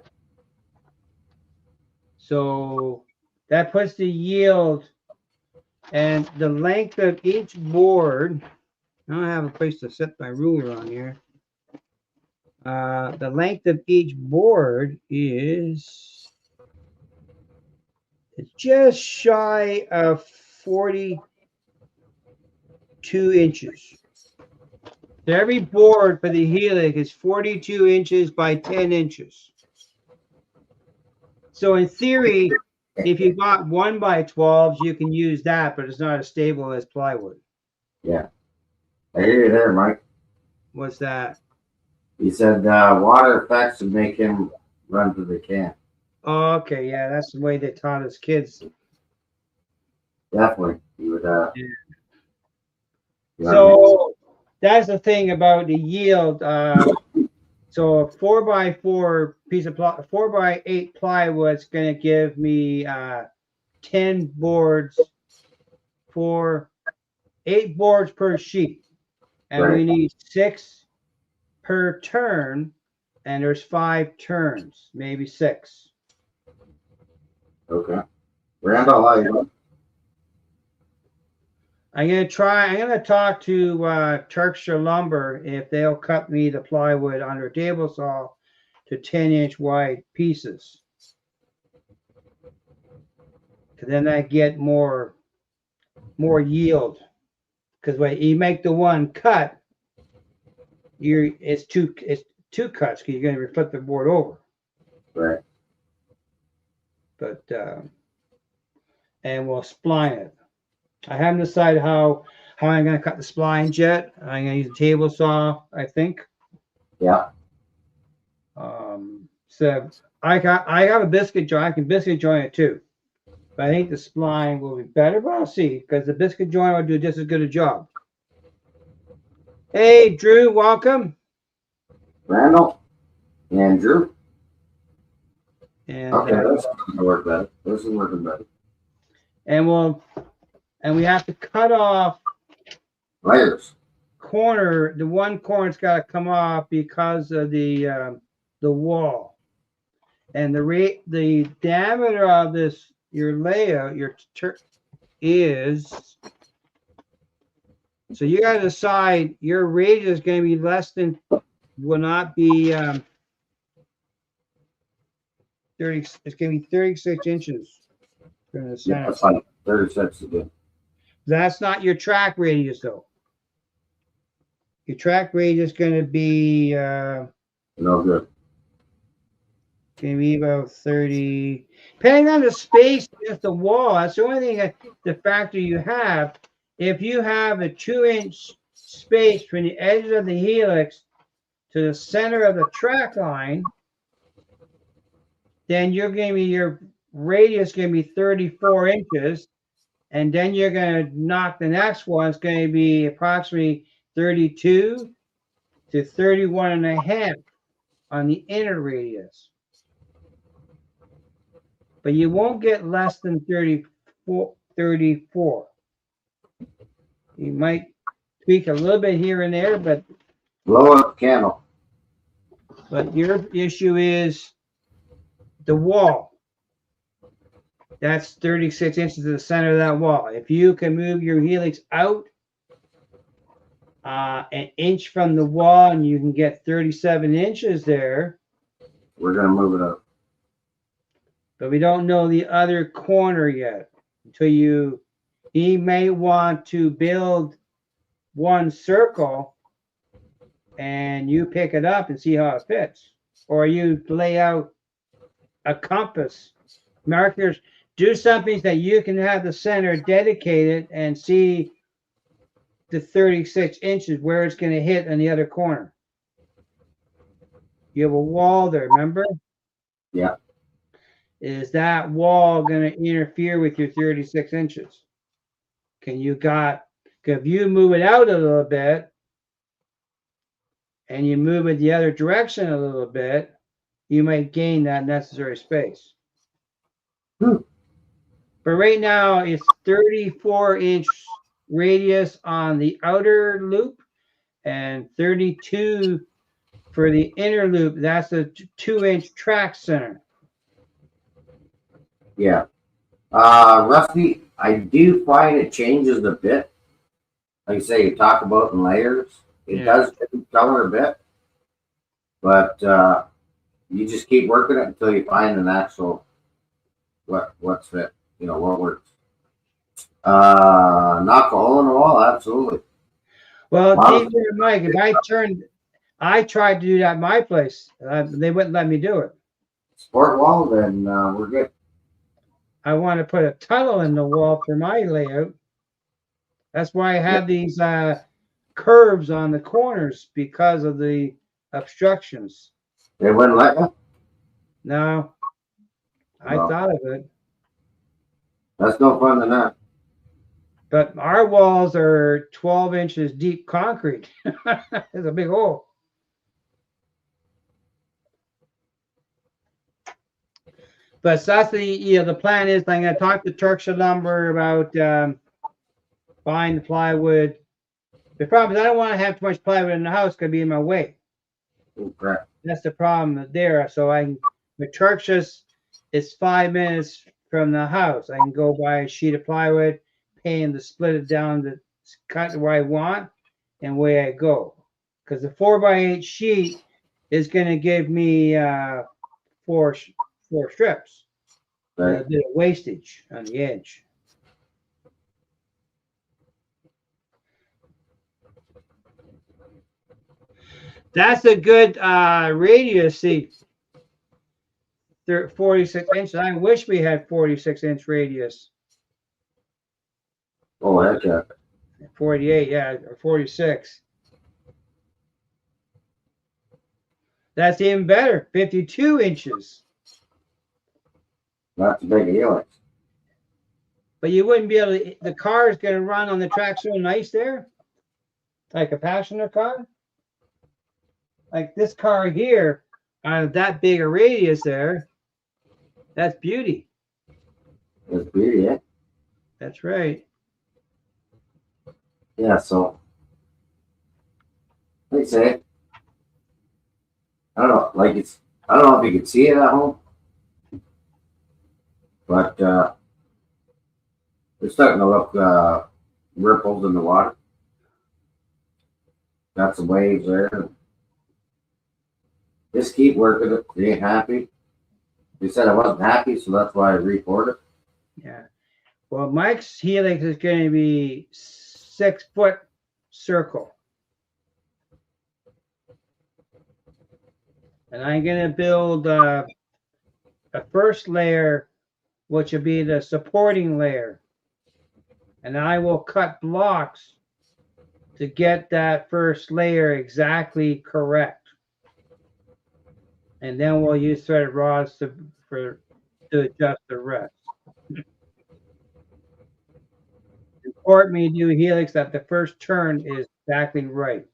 B: So that puts the yield and the length of each board. I don't have a place to set my ruler on here. The length of each board is it's just shy of 42 inches. So every board for the Helix is 42 inches by 10 inches. So in theory, if you got 1x12s, you can use that, but it's not as stable as plywood.
A: Yeah. I hear you there, Mike.
B: What's that?
A: He said water effects would make him run to the can.
B: Oh, okay, yeah, that's the way they taught us kids.
A: Definitely. He would
B: So that's the thing about the yield. So a 4x4 piece of 4x8 plywood is going to give me 10 boards for 8 boards per sheet, and we need 6 per turn, and there's 5 turns, maybe 6.
A: Okay. Randall, how you doing?
B: I'm going to talk to Turkshire Lumber if they'll cut me the plywood on their table saw to 10-inch wide pieces. Then I get more yield. Because when you make the one cut, it's two cuts because you're going to flip the board over.
A: Right.
B: But and we'll spline it. I haven't decided how I'm going to cut the splines yet. I'm going to use a table saw, I think.
A: Yeah.
B: So I have a biscuit joint. I can biscuit joint it too. But I think the spline will be better. But I'll see, because the biscuit joint will do just as good a job. Hey, Drew, welcome.
A: Randall, Andrew.
B: And
A: okay, this is going to work better. This is working better.
B: And we have to cut off
A: layers.
B: Corner. The one corner's got to come off because of the wall, and the diameter of this your layout is. So you got to decide your radius is going to be less than, will not be 30. It's going to be 36 inches.
A: Yeah, that's fine. 36 again.
B: That's not your track radius, though. Your track radius is going to be
A: no good.
B: Going to be about 30, depending on the space against the wall. That's the only thing the factor you have. If you have a 2-inch space from the edges of the helix to the center of the track line, then you're going to be, your radius going to be 34 inches, and then you're going to knock the next one. It's going to be approximately 32 to 31 and a half on the inner radius. But you won't get less than 34. You might tweak a little bit here and there, but
A: blow up candle.
B: But your issue is the wall. That's 36 inches to the center of that wall. If you can move your helix out an inch from the wall and you can get 37 inches there,
A: we're going to move it up.
B: But we don't know the other corner yet until he may want to build one circle and you pick it up and see how it fits. Or you lay out a compass, markers, do something that you can have the center dedicated and see the 36 inches where it's going to hit on the other corner. You have a wall there, remember?
A: Yeah.
B: Is that wall going to interfere with your 36 inches? If you move it out a little bit and you move it the other direction a little bit, you might gain that necessary space. But right now it's 34-inch radius on the outer loop and 32 for the inner loop. That's a 2-inch track center.
A: Yeah. Rusty, I do find it changes a bit. Like you say, you talk about in layers. It does color a bit. But you just keep working it until you find an actual what's fit, what works. Knock a hole in the wall, absolutely.
B: Well,
A: Wow.
B: TV and Mike, if I tried to do that at my place. They wouldn't let me do it.
A: Sport wall, then we're good.
B: I want to put a tunnel in the wall for my layout. That's why I have these curves on the corners because of the obstructions.
A: They wouldn't let you.
B: No, I
A: Well,
B: thought of it,
A: that's no fun in that.
B: but our walls are 12 inches deep concrete. There's a big hole. But that's the plan is I'm going to talk to Turkshire Lumber about buying the plywood. The problem is I don't want to have too much plywood in the house; could be in my way.
A: Oh, crap.
B: That's the problem there. So with Turkshire's, it's 5 minutes from the house. I can go buy a sheet of plywood, pay him to split it down to cut where I want, and away I go. Because the 4x8 sheet is going to give me four strips.
A: Right.
B: A bit of wastage on the edge. That's a good radius. See, 46 inches. I wish we had 46-inch radius.
A: Oh, heck yeah.
B: 48, yeah, or 46. That's even better. 52 inches.
A: That's a big helix.
B: But you wouldn't be able to, the car is going to run on the track so nice there. Like a passenger car. Like this car here, out of that big a radius there, that's beauty.
A: It's beauty, eh?
B: That's right.
A: Yeah, so like I say, I don't know, like I don't know if you can see it at home, but it's starting to look ripples in the water. Got some waves there. Just keep working it. You ain't happy. They said I wasn't happy, so that's why I reported.
B: Yeah. Well, Mike's helix is going to be 6-foot circle. And I'm going to build a first layer, which will be the supporting layer. And I will cut blocks to get that first layer exactly correct. And then we'll use threaded rods to adjust the rest. Important when you do helix that the first turn is exactly right.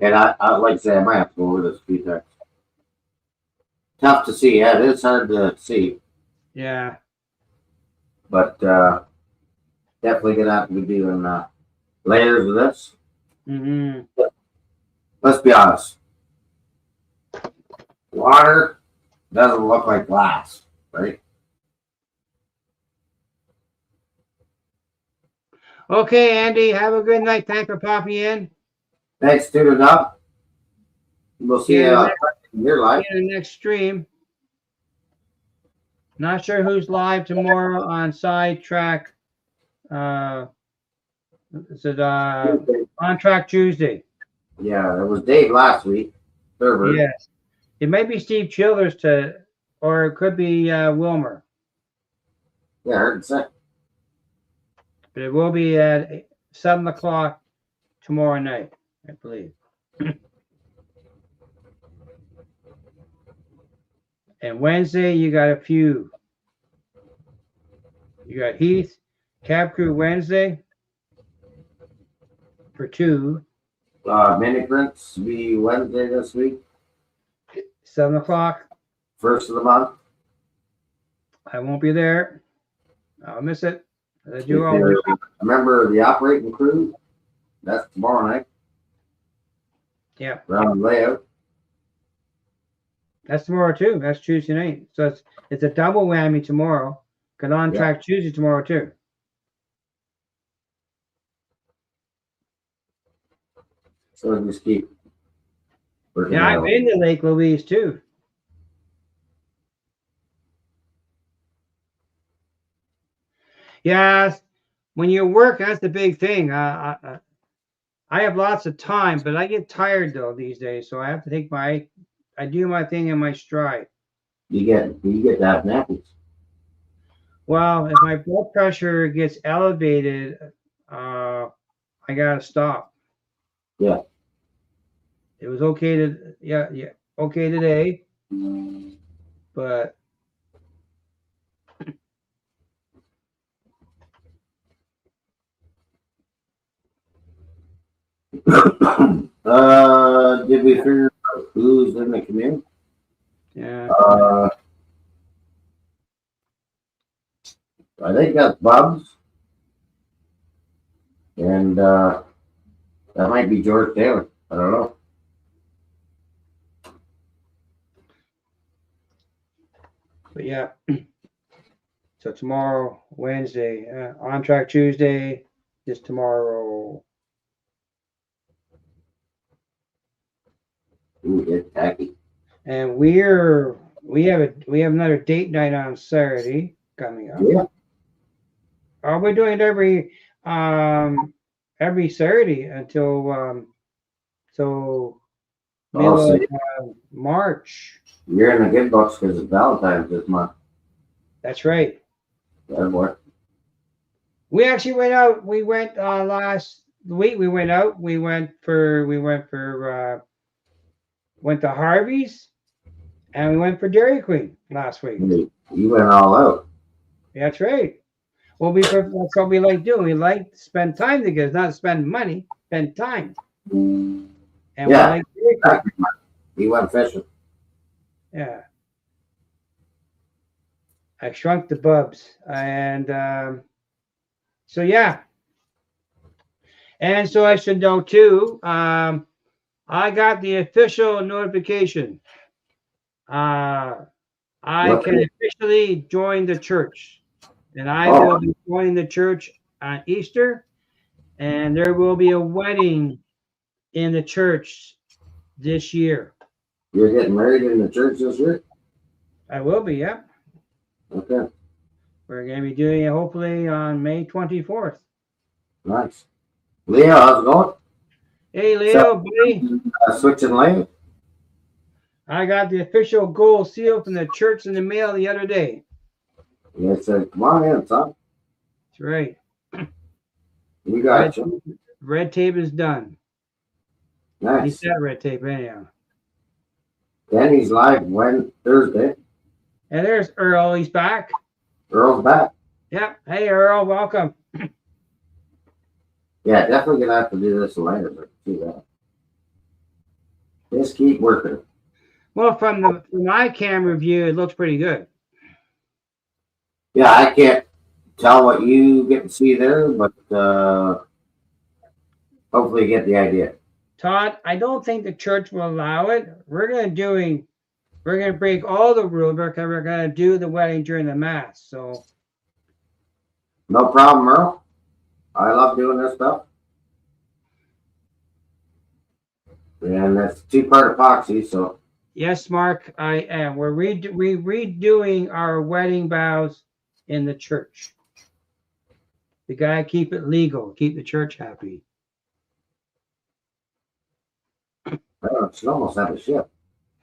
A: And I like I say, I might have to go over this few times. Tough to see. Yeah, it is hard to see.
B: Yeah.
A: But definitely gonna have to be doing layers of this.
B: Mm-hmm.
A: Let's be honest. Water doesn't look like glass, right?
B: Okay, Andy, have a good night. Thanks for popping in.
A: Thanks, Student Up. We'll see you in your life.
B: In the next stream. Not sure who's live tomorrow on Sidetrack. Is it On Track Tuesday?
A: Yeah, it was Dave last week. Server.
B: Yes. It might be Steve Childers or it could be Wilmer.
A: Yeah, I heard it say.
B: But it will be at 7 o'clock tomorrow night, I believe. And Wednesday, you got a few. You got Heath, Cab Crew Wednesday for 2.
A: Mini Prince be Wednesday this week.
B: 7 o'clock.
A: First of the month.
B: I won't be there. I'll miss it. I do always.
A: Remember the operating crew? That's tomorrow night.
B: Yeah.
A: Round layout.
B: That's tomorrow too. That's Tuesday night. So it's a double whammy tomorrow. Got On Track Tuesday tomorrow too.
A: So just keep Working
B: Yeah, I've
A: out.
B: been to Lake Louise too. Yeah, when you work, that's the big thing. I have lots of time, but I get tired though these days, so I have to take I do my thing in my stride.
A: You get that nappies.
B: Well, if my blood pressure gets elevated, I gotta stop.
A: Yeah.
B: It was okay to yeah okay today, but
A: Did we figure out who's in the community?
B: yeah.
A: I think that's Bubs, and that might be George Taylor. I don't know.
B: But yeah. So tomorrow, Wednesday, on track Tuesday is tomorrow.
A: Ooh, it's tacky.
B: And we have another date night on Saturday coming up.
A: Yeah.
B: We're doing it every Saturday until so middle
A: So
B: of March.
A: you're in the good books because it's Valentine's this month.
B: That's right.
A: Yeah, boy.
B: We actually went out. We went last week. We went out. Went to Harvey's, and we went for Dairy Queen last week.
A: You went all out.
B: That's right. Well, that's what we like doing. We like to spend time together, not spend money, spend time. And
A: Yeah.
B: we like Dairy Queen.
A: You went fishing.
B: Yeah. I shrunk the bubs. And so, yeah. And so I should know too, I got the official notification. I can officially join the church. And I will be joining the church on Easter. And there will be a wedding in the church this year.
A: You're getting married in the church this year?
B: I will be, yeah.
A: Okay.
B: We're going to be doing it hopefully on May 24th.
A: Nice. Leo, how's it going?
B: Hey, Leo, buddy.
A: Switching lanes?
B: I got the official gold seal from the church in the mail the other day.
A: Yeah, said, come on in, son.
B: That's right.
A: We got you.
B: Red tape is done.
A: Nice.
B: He's that red tape anyhow.
A: Danny's live Thursday.
B: And there's Earl. He's back.
A: Earl's back.
B: Yep. Hey, Earl. Welcome.
A: Yeah, definitely gonna have to do this later, but see that. Just keep working.
B: Well, from my camera view, it looks pretty good.
A: Yeah, I can't tell what you get to see there, but hopefully you get the idea.
B: Todd, I don't think the church will allow it. We're gonna break all the rules because we're gonna do the wedding during the mass. So
A: no problem, Earl. I love doing this stuff. And that's 2-part epoxy, so.
B: Yes, Mark, I am. We're redoing our wedding vows in the church. We gotta keep it legal, keep the church happy.
A: Oh, it should almost have a ship.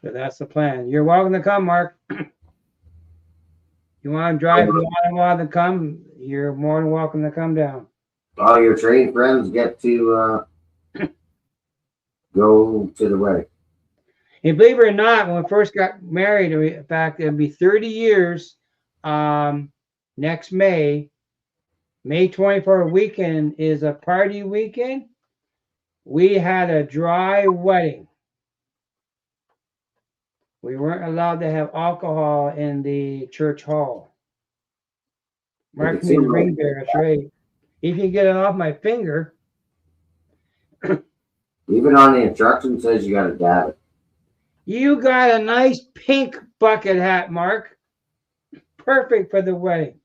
B: So that's the plan. You're welcome to come, Mark. You want to drive? You want to come? You're more than welcome to come down.
A: All your train friends get to go to the wedding.
B: And believe it or not, when we first got married, in fact, it'll be 30 years next May. May 24th weekend is a party weekend. We had a dry wedding. We weren't allowed to have alcohol in the church hall. Mark me the ring there, that's right. If you get it off my finger.
A: Even on the instructions says you got to dab it.
B: You got a nice pink bucket hat, Mark. Perfect for the wedding.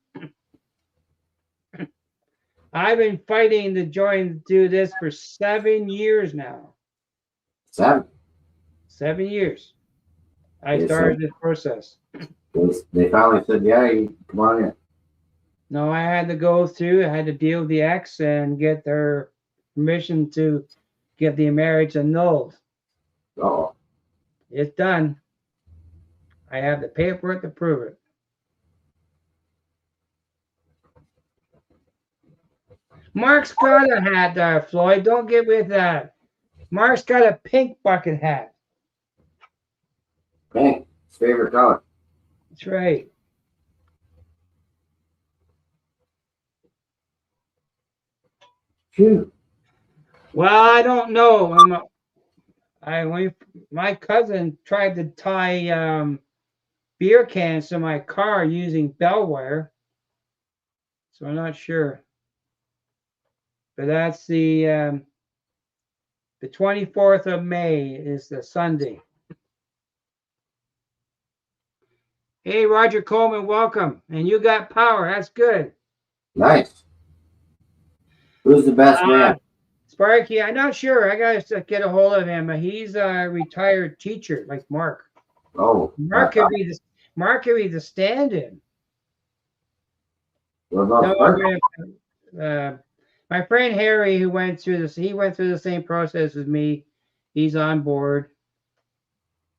B: I've been fighting to do this for 7 years now.
A: 7?
B: 7 years. I
A: They
B: started
A: said-
B: this process.
A: They finally said, yeah, you come on in.
B: No, I had to go through, I had to deal with the ex and get their permission to get the marriage annulled.
A: Oh,
B: It's done. I have the paperwork to prove it. Mark's got a hat there, Floyd. Don't get with that. Mark's got a pink bucket hat.
A: pink, his favorite color.
B: That's right.
A: Phew.
B: Well, I don't know. My cousin tried to tie beer cans to my car using bell wire, so I'm not sure. But that's the 24th of May is the Sunday. Hey, Roger Coleman, welcome. And you got power. That's good.
A: Nice. Who's the best man?
B: Sparky, I'm not sure. I got to get a hold of him. He's a retired teacher like Mark.
A: Oh,
B: Mark could be the stand-in.
A: what about
B: No,
A: Sparky?
B: my friend Harry, who went through this, he went through the same process as me. He's on board.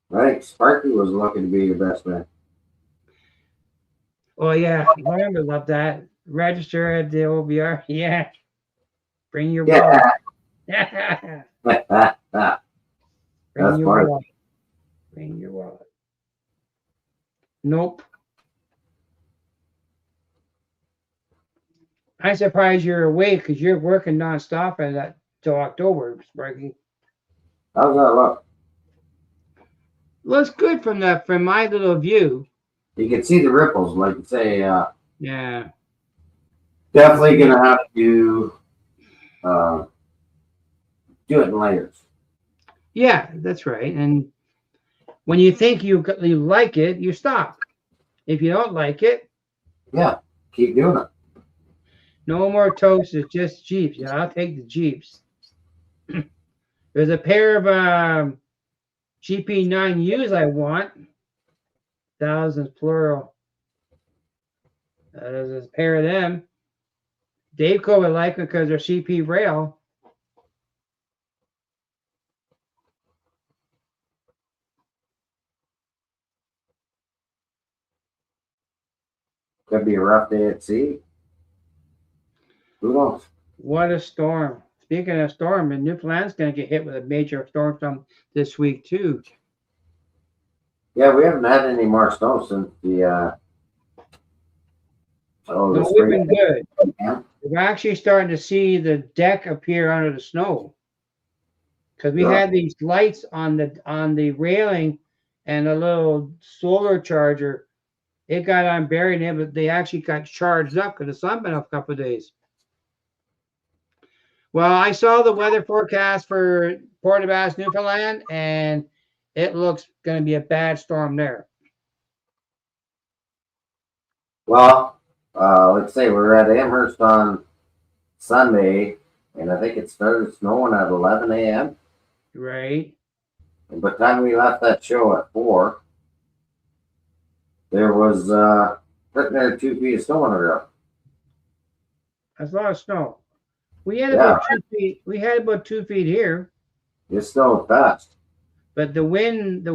A: Right, Sparky was looking to be your best man.
B: Oh yeah, Lambda loved that. Register at the OBR. Yeah. Bring your wallet.
A: Yeah.
B: Bring
A: That's
B: your
A: smart.
B: wallet. Bring your wallet. Nope. I'm surprised you're awake because you're working nonstop at that till October, Sparky.
A: How's that look?
B: Looks good from my little view.
A: You can see the ripples, like you say.
B: Yeah.
A: Definitely gonna have to do it in layers.
B: Yeah, that's right. And when you think you like it, you stop. If you don't like it,
A: Yeah, keep doing it.
B: no more toast. It's just Jeeps. Yeah, I'll take the Jeeps. There's a pair of GP9Us I want. Thousands plural. There's a pair of them. Daveco would like them because they're CP rail.
A: Could be a rough day at sea. Who knows?
B: What a storm. Speaking of storm, and Newfoundland's going to get hit with a major storm this week too.
A: Yeah, we haven't had any more snow since the
B: No,
A: the
B: we've
A: spring.
B: been good.
A: Yeah.
B: We're actually starting to see the deck appear under the snow because we
A: Yeah.
B: had these lights on the railing and a little solar charger. It got unburied in it, but they actually got charged up because the sun been up a couple of days. Well, I saw the weather forecast for Port aux Basques, Newfoundland, and it looks going to be a bad storm there.
A: Well, let's say we were at Amherst on Sunday, and I think it started snowing at 11 a.m.
B: Right.
A: And by the time we left that show at 4, there was pretty near 2 feet of snow on the ground.
B: That's a lot of snow. We had
A: Yeah.
B: about 2 feet. We had about 2 feet here,
A: It snowed fast.
B: but the wind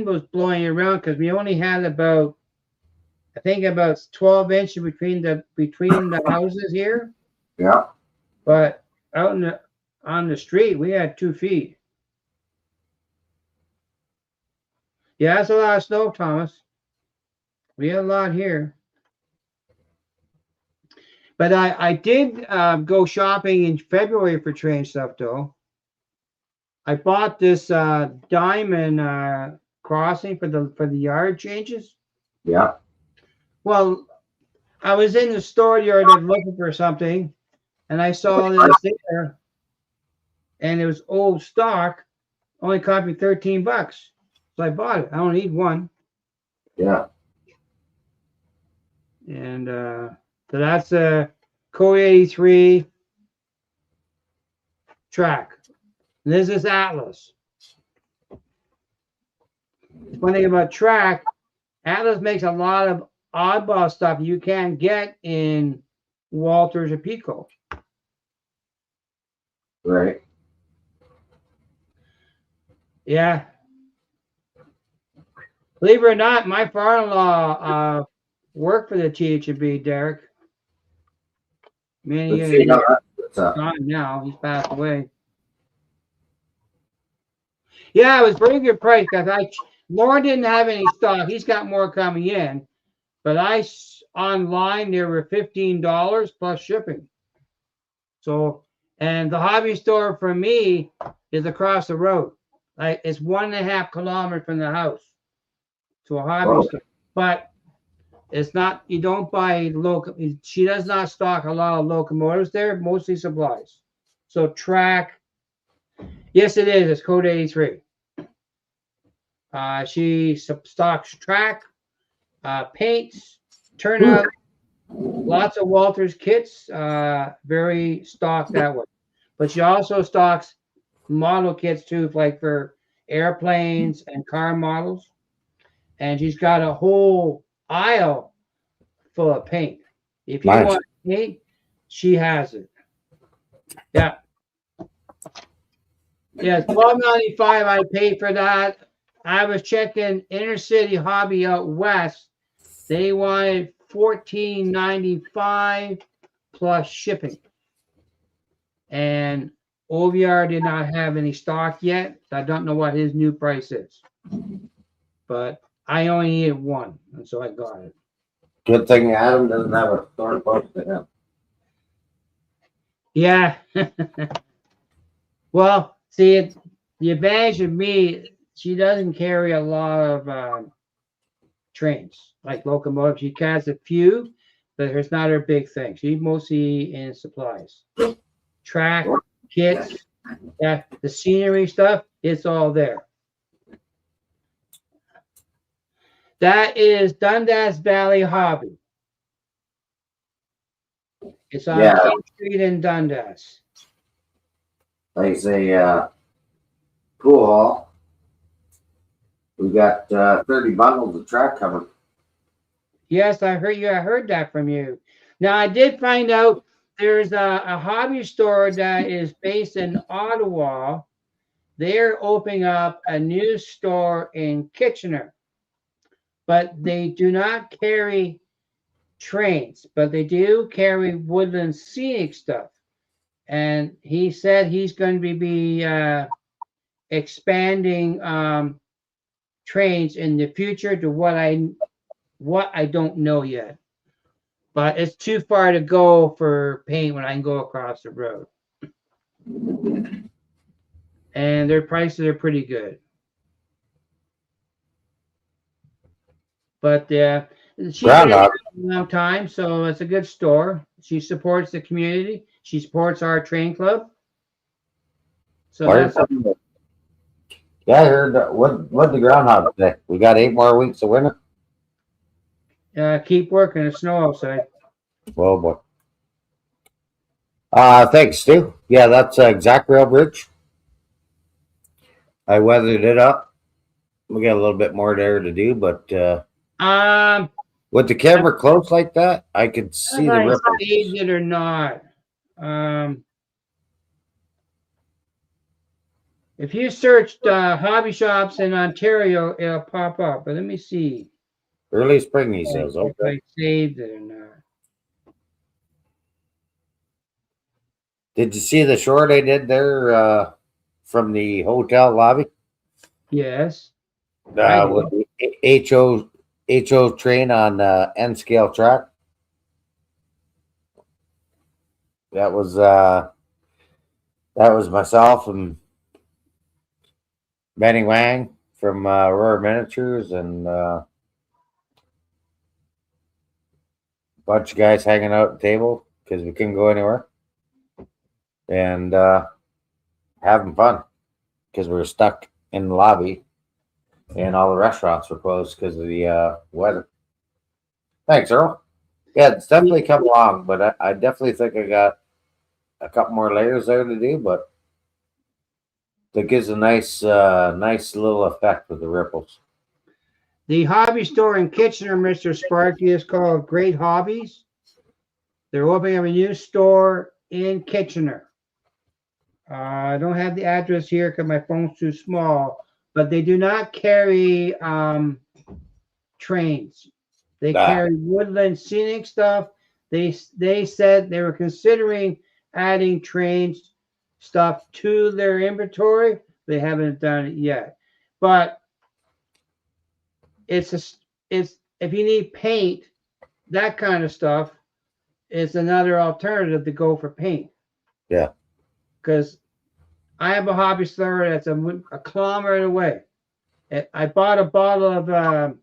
B: was blowing around because we only had about, I think, about 12 inches between the houses here.
A: Yeah.
B: But out on the street, we had 2 feet. Yeah, that's a lot of snow, Thomas. We had a lot here. But I did go shopping in February for train stuff, though. I bought this diamond crossing for the yard changes.
A: Yeah.
B: Well, I was in the store yard looking for something, and I saw this there, and it was old stock. Only cost me $13, so I bought it. I don't need one,
A: Yeah.
B: and so that's a Code 83 track. And this is Atlas. One thing about Track, Atlas makes a lot of oddball stuff you can't get in Walters or Pico.
A: Right.
B: Yeah. Believe it or not, my father-in-law worked for the THB, Derek. Many
A: Let's
B: years.
A: see how that's
B: Gone now. He's passed away. Yeah, it was pretty good price because Lauren didn't have any stock. He's got more coming in, but online they were $15 plus shipping. So, and the hobby store for me is across the road. Like it's 1.5 kilometers from the house to a hobby store, but it's not. You don't buy local. She does not stock a lot of locomotives there. Mostly supplies. So Track. Yes, it is. It's code 83. She stocks Track, paints, turnout, lots of Walters kits, very stocked that way. But she also stocks model kits too, like for airplanes and car models. And she's got a whole aisle full of paint. If you want paint, she has it. Yeah. Yeah, $12.95 I paid for that. I was checking Inner City Hobby out west. They wanted $14.95 plus shipping. And OVR did not have any stock yet. I don't know what his new price is. But I only needed one, and so I got it.
A: Good thing Adam doesn't have a store close to him.
B: Yeah. Well, see, the advantage of me, she doesn't carry a lot of trains, like locomotives. She has a few, but it's not her big thing. She's mostly in supplies. Track, kits, yeah, the scenery stuff, it's all there. That is Dundas Valley Hobby. It's on King Street in Dundas.
A: Like say, pool hall. We got 30 bundles of Track coming.
B: Yes, I heard you. I heard that from you. Now, I did find out there's a hobby store that is based in Ottawa. They're opening up a new store in Kitchener, but they do not carry trains, but they do carry woodland scenic stuff. And he said he's going to be expanding trains in the future to what I don't know yet. But it's too far to go for paint when I can go across the road. And their prices are pretty good. But she's been around a long time, so it's a good store. She supports the community. She supports our train club. So that's
A: yeah, I heard what the groundhog say. We got 8 more weeks of winter.
B: Keep working. It's snow outside.
A: Oh boy. Thanks, Stu. Yeah, that's Exact Rail Bridge. I weathered it up. We got a little bit more there to do, but with the camera close like that, I could see the ripples.
B: Saved it or not. If you searched hobby shops in Ontario, it'll pop up. But let me see.
A: Early spring, he says. Okay.
B: If I saved it or not.
A: Did you see the short I did there from the hotel lobby?
B: Yes.
A: With the HO train on N scale track. That was myself and Benny Wang from Aurora Miniatures and a bunch of guys hanging out at the table because we couldn't go anywhere and having fun because we were stuck in the lobby and all the restaurants were closed because of the weather. Thanks, Earl. Yeah, it's definitely come along, but I definitely think I got a couple more layers there to do, but that gives a nice little effect with the ripples.
B: The hobby store in Kitchener, Mr. Sparky, is called Great Hobbies. They're opening up a new store in Kitchener. I don't have the address here because my phone's too small, but they do not carry trains. They carry woodland scenic stuff. They said they were considering adding trains stuff to their inventory. They haven't done it yet, but it's if you need paint, that kind of stuff, it's another alternative to go for paint.
A: Yeah.
B: Because I have a hobby store that's a kilometer away. I bought a bottle of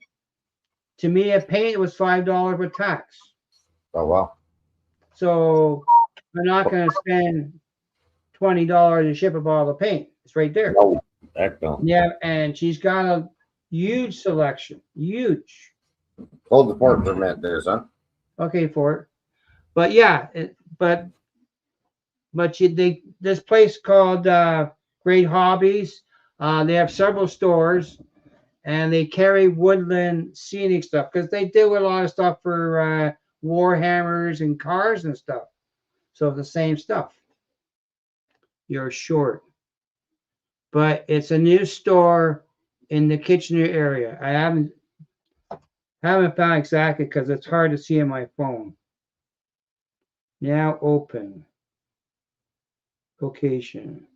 B: Tamiya paint. It was $5 with tax.
A: Oh wow.
B: So I'm not going to spend $20 to ship a bottle of paint. It's right there.
A: No, heck no.
B: Yeah, and she's got a huge selection. Huge.
A: Hold the fort for a minute there, son.
B: Okay, for it. But yeah, this place called Great Hobbies. They have several stores, and they carry woodland scenic stuff because they do a lot of stuff for Warhammers and cars and stuff. So the same stuff. You're short, but it's a new store in the Kitchener area. I haven't found exactly because it's hard to see on my phone. Now open. Location.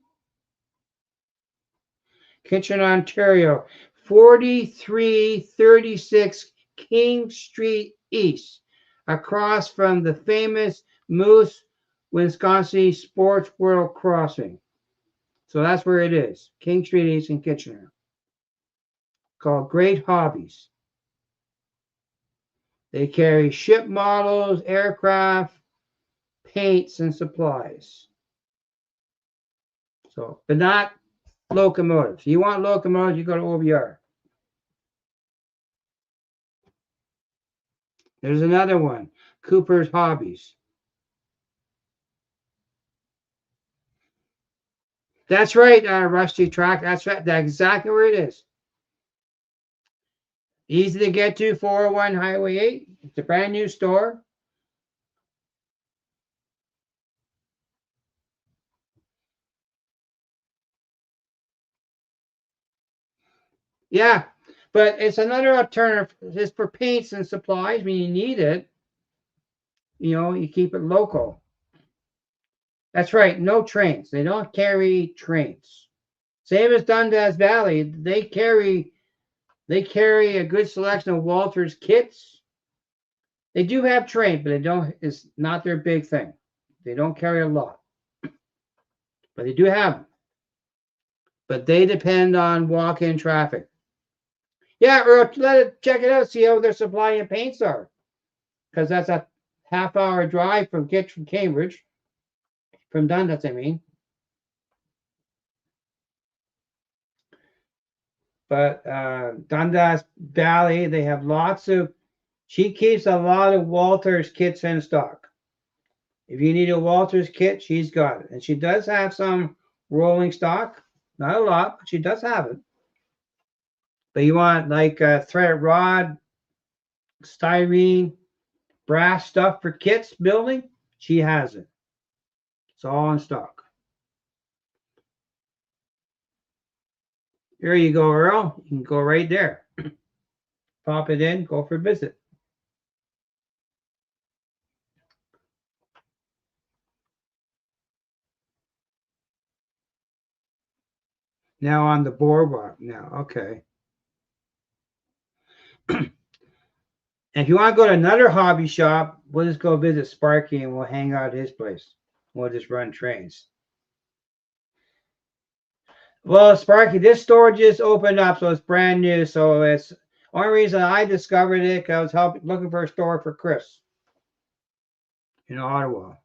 B: Kitchener, Ontario. 4336 King Street East. Across from the famous Moose, Wisconsin Sports World Crossing. So that's where it is. King Street East in Kitchener. Called Great Hobbies. They carry ship models, aircraft, paints, and supplies. So, but not locomotives. You want locomotives, you go to OBR. There's another one, Cooper's Hobbies. That's right, Rusty Track. That's right. That's exactly where it is. Easy to get to, 401 Highway 8. It's a brand new store. Yeah, but it's another alternative. It's for paints and supplies when you need it. You know, you keep it local. That's right, no trains. They don't carry trains. Same as Dundas Valley. They carry a good selection of Walters kits. They do have trains, but it's not their big thing. They don't carry a lot. But they do have them. But they depend on walk-in traffic. Yeah, or check it out, see how their supply and paints are. Because that's a half-hour drive from Cambridge. From Dundas, I mean. But Dundas Valley, they have she keeps a lot of Walters kits in stock. If you need a Walters kit, she's got it. And she does have some rolling stock. Not a lot, but she does have it. But you want like thread rod, styrene, brass stuff for kits building, she has it. It's all in stock. Here you go, Earl. You can go right there. Pop it in, go for a visit. Now on the boardwalk now, okay. If you want to go to another hobby shop, we'll just go visit Sparky and we'll hang out at his place. We'll just run trains. Well, Sparky, this store just opened up, so it's brand new. So it's the only reason I discovered it because I was looking for a store for Chris in Ottawa.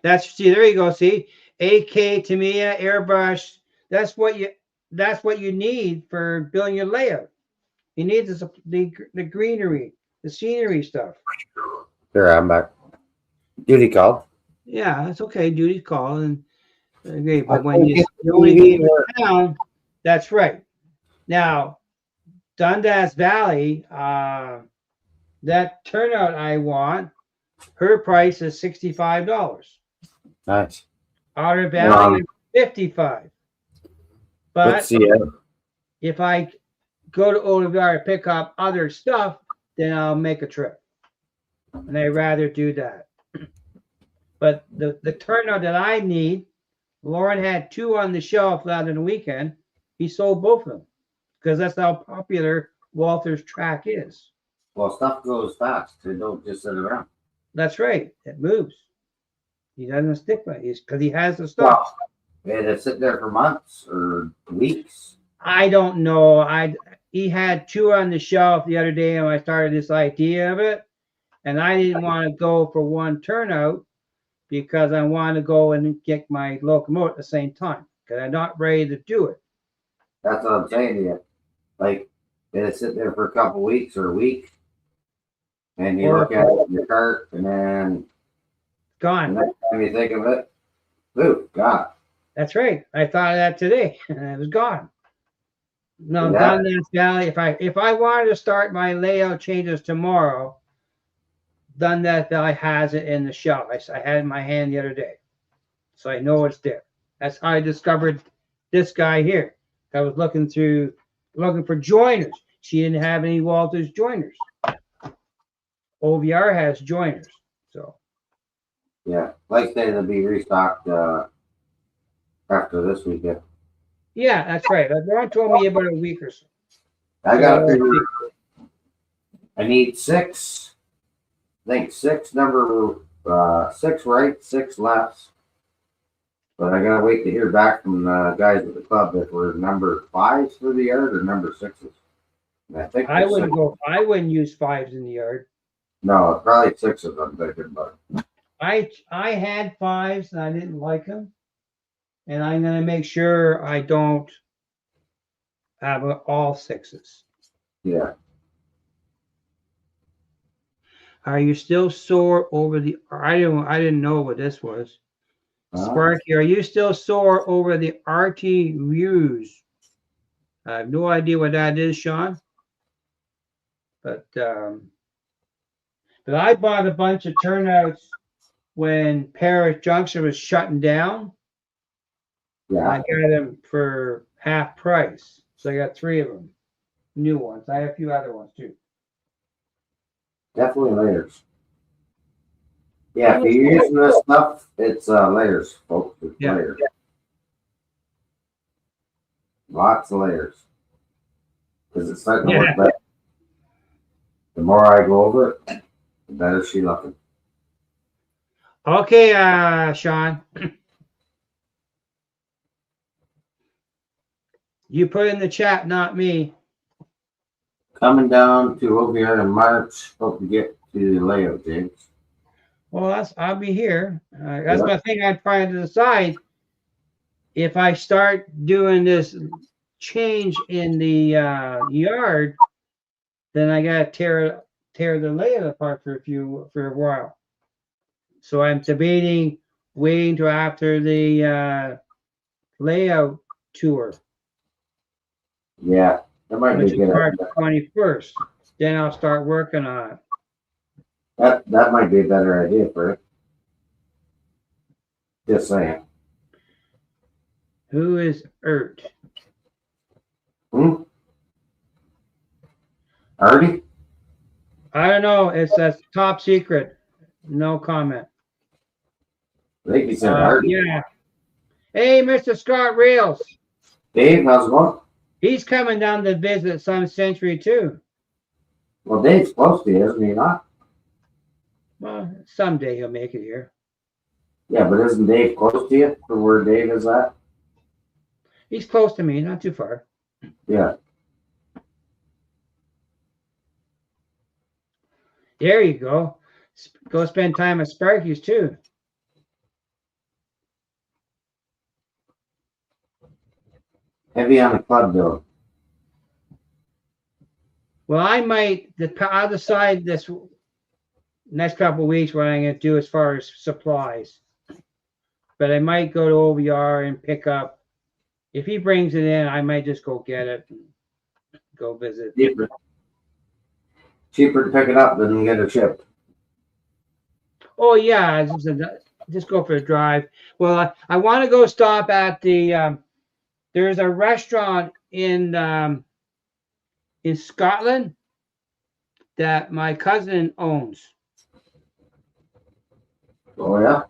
B: There you go. See, AK, Tamiya, airbrush. That's what you need for building your layout. You need the greenery, the scenery stuff.
A: Here, I'm back. Duty call.
B: Yeah, that's okay. Duty call and okay, but when you only get in town, That's right. Now, Dundas Valley, that turnout I want, her price is $65.
A: Nice.
B: Otter Valley is 55. But
A: Let's see it.
B: if I go to OWR to pick up other stuff, then I'll make a trip. And I'd rather do that. But the turnout that I need, Lauren had 2 on the shelf last in the weekend. He sold both of them because that's how popular Walther's track is.
A: Well, stuff goes fast. They don't just sit around.
B: That's right. It moves. He doesn't stick with it because he has the stuff.
A: Well, they had sit there for months or weeks.
B: I don't know. He had 2 on the shelf the other day, and I started this idea of it, and I didn't want to go for one turnout because I want to go and get my locomotive at the same time because I'm not ready to do it.
A: That's what I'm saying to you. Like, they had sit there for a couple weeks or a week, and you look at it in your cart, and then
B: Gone.
A: the next time you think of it, ooh, God.
B: That's right. I thought of that today, and it was gone. No,
A: Yeah.
B: Dundas Valley. If I wanted to start my layout changes tomorrow, Dundas Valley has it in the shelf. I had it in my hand the other day, so I know it's there. That's how I discovered this guy here. I was looking for joiners. She didn't have any Walther's joiners. OVR has joiners, so
A: Yeah. Like say they'll be restocked after this weekend.
B: yeah, that's right. Lauren told me about a week or so.
A: I got to figure. I need 6. I think 6 number 6 right, 6 lefts. But I gotta wait to hear back from the guys at the club if we're number 5s for the yard or number 6s. And I think
B: I
A: it's
B: wouldn't
A: 6.
B: go. I wouldn't use 5s in the yard.
A: No, probably 6s. I'm thinking, but
B: I had 5s and I didn't like them, and I'm gonna make sure I don't have all 6s.
A: yeah.
B: Are you still sore over the? I didn't know what this was. Sparky, are you still sore over the RT Ruse? I have no idea what that is, Sean. But I bought a bunch of turnouts when Paris Junction was shutting down.
A: Yeah.
B: I got them for half price. So I got 3 of them, new ones. I have a few other ones too.
A: Definitely layers. Yeah, if you're using this stuff, it's layers, folks. It's
B: Yeah.
A: layers. Lots of layers. Because it's starting to work better. The more I go over it, the better she looking.
B: Okay, Sean. You put in the chat, not me.
A: Coming down to OVR in March. Hope to get to the layout, James.
B: Well, I'll be here. That's my thing. I'm trying to decide if I start doing this change in the yard, then I gotta tear the layout apart for a while. So I'm debating waiting till after the layout tour,
A: Yeah, that might be
B: which
A: a
B: is
A: good
B: March
A: idea.
B: 21st. Then I'll start working on it.
A: That might be a better idea for it. Just saying.
B: Who is Ert?
A: Artie?
B: I don't know. It's a top secret. No comment.
A: I think he said Artie.
B: Yeah. Hey, Mr. Scott Rails.
A: Dave, how's it going?
B: He's coming down to visit Some Century too.
A: Well, Dave's close to you, isn't he not?
B: Well, someday he'll make it here.
A: Yeah, but isn't Dave close to you for where Dave is at?
B: He's close to me, not too far.
A: Yeah.
B: There you go. Go spend time at Sparky's too.
A: Heavy on the club bill.
B: Well, I might. I'll decide this next couple of weeks what I'm going to do as far as supplies. But I might go to OVR and pick up If he brings it in, I might just go get it and go visit.
A: Cheaper to pick it up than get it shipped.
B: Oh yeah, just go for a drive. Well, I want to go stop at the. There's a restaurant in Scotland that my cousin owns.
A: Oh yeah.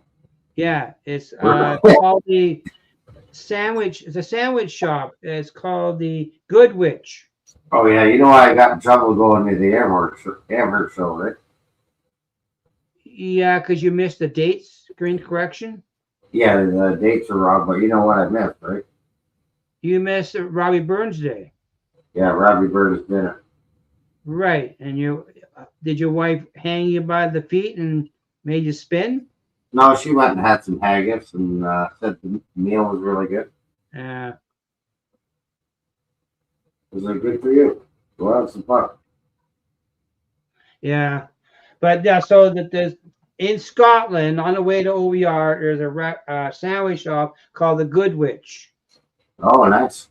B: Yeah, it's called the sandwich. It's a sandwich shop. It's called the Good Witch.
A: Oh yeah. You know why I got in trouble going to the Amherst show, right?
B: Yeah, because you missed the dates. Screen correction.
A: Yeah, the dates are wrong, but you know what I missed, right?
B: You missed Robbie Burns Day.
A: Yeah, Robbie Burns dinner.
B: Right, and did your wife hang you by the feet and made you spin?
A: No, she went and had some haggis and said the meal was really good. Was it good for you? Well, that's some fun.
B: Yeah, but yeah, so that there's in Scotland on the way to OVR, there's a sandwich shop called the Good Witch.
A: Oh, nice.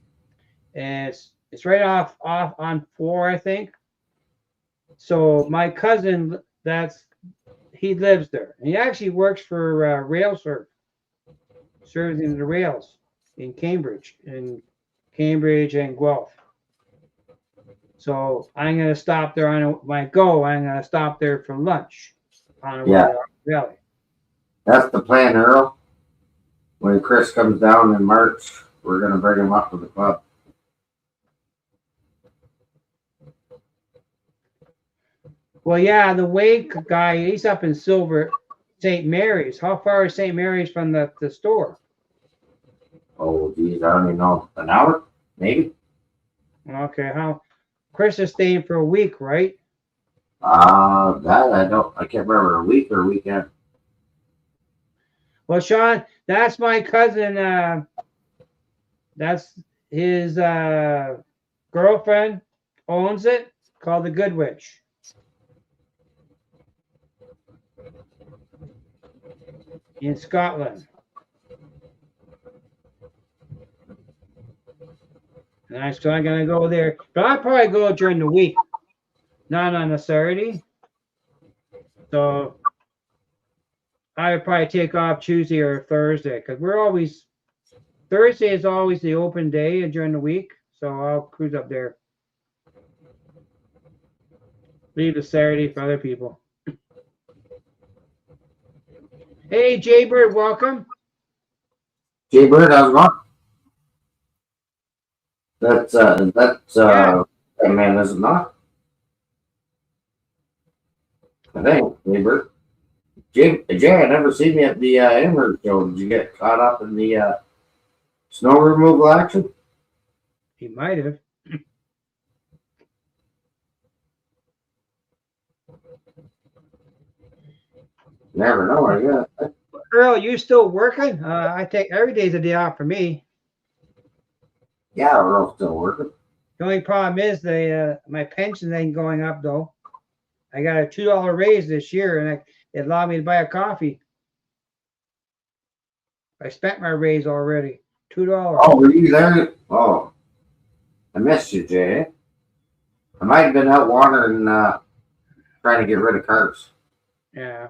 B: And it's right off on 4, I think. So my cousin, he lives there. And he actually works for Railserve, serves in the rails in Cambridge and Guelph. So I'm gonna stop there I'm gonna stop there for lunch on the way to Valley.
A: That's the plan, Earl. When Chris comes down in March, we're gonna bring him up to the club.
B: Well, yeah, the Wake guy, he's up in Silver St. Mary's. How far is St. Mary's from the store?
A: Oh, geez, I don't even know. An hour, maybe.
B: Okay, Chris is staying for a week, right?
A: That I can't remember, a week or a weekend.
B: Well, Sean, that's my cousin. That's his girlfriend owns it, called the Good Witch. In Scotland. And so I'm gonna go there, but I'll probably go during the week, not on a Saturday. So I would probably take off Tuesday or Thursday because Thursday is always the open day during the week. So I'll cruise up there. Leave the Saturday for other people. Hey, Jaybird, welcome.
A: Jaybird, how's it going? That's
B: Yeah.
A: that man, is it not? I think, Jaybird. Jay, I never seen you at the Amherst show. Did you get caught up in the snow removal action?
B: He might have.
A: Never know, I guess.
B: Earl, you still working? I take every day's a day off for me.
A: Yeah, we're all still working.
B: The only problem is my pension ain't going up though. I got a $2 raise this year, and it allowed me to buy a coffee. I spent my raise already. $2.
A: Oh, were you there? Oh, I missed you, Jay. I might have been out wandering, trying to get rid of cars.
B: Yeah.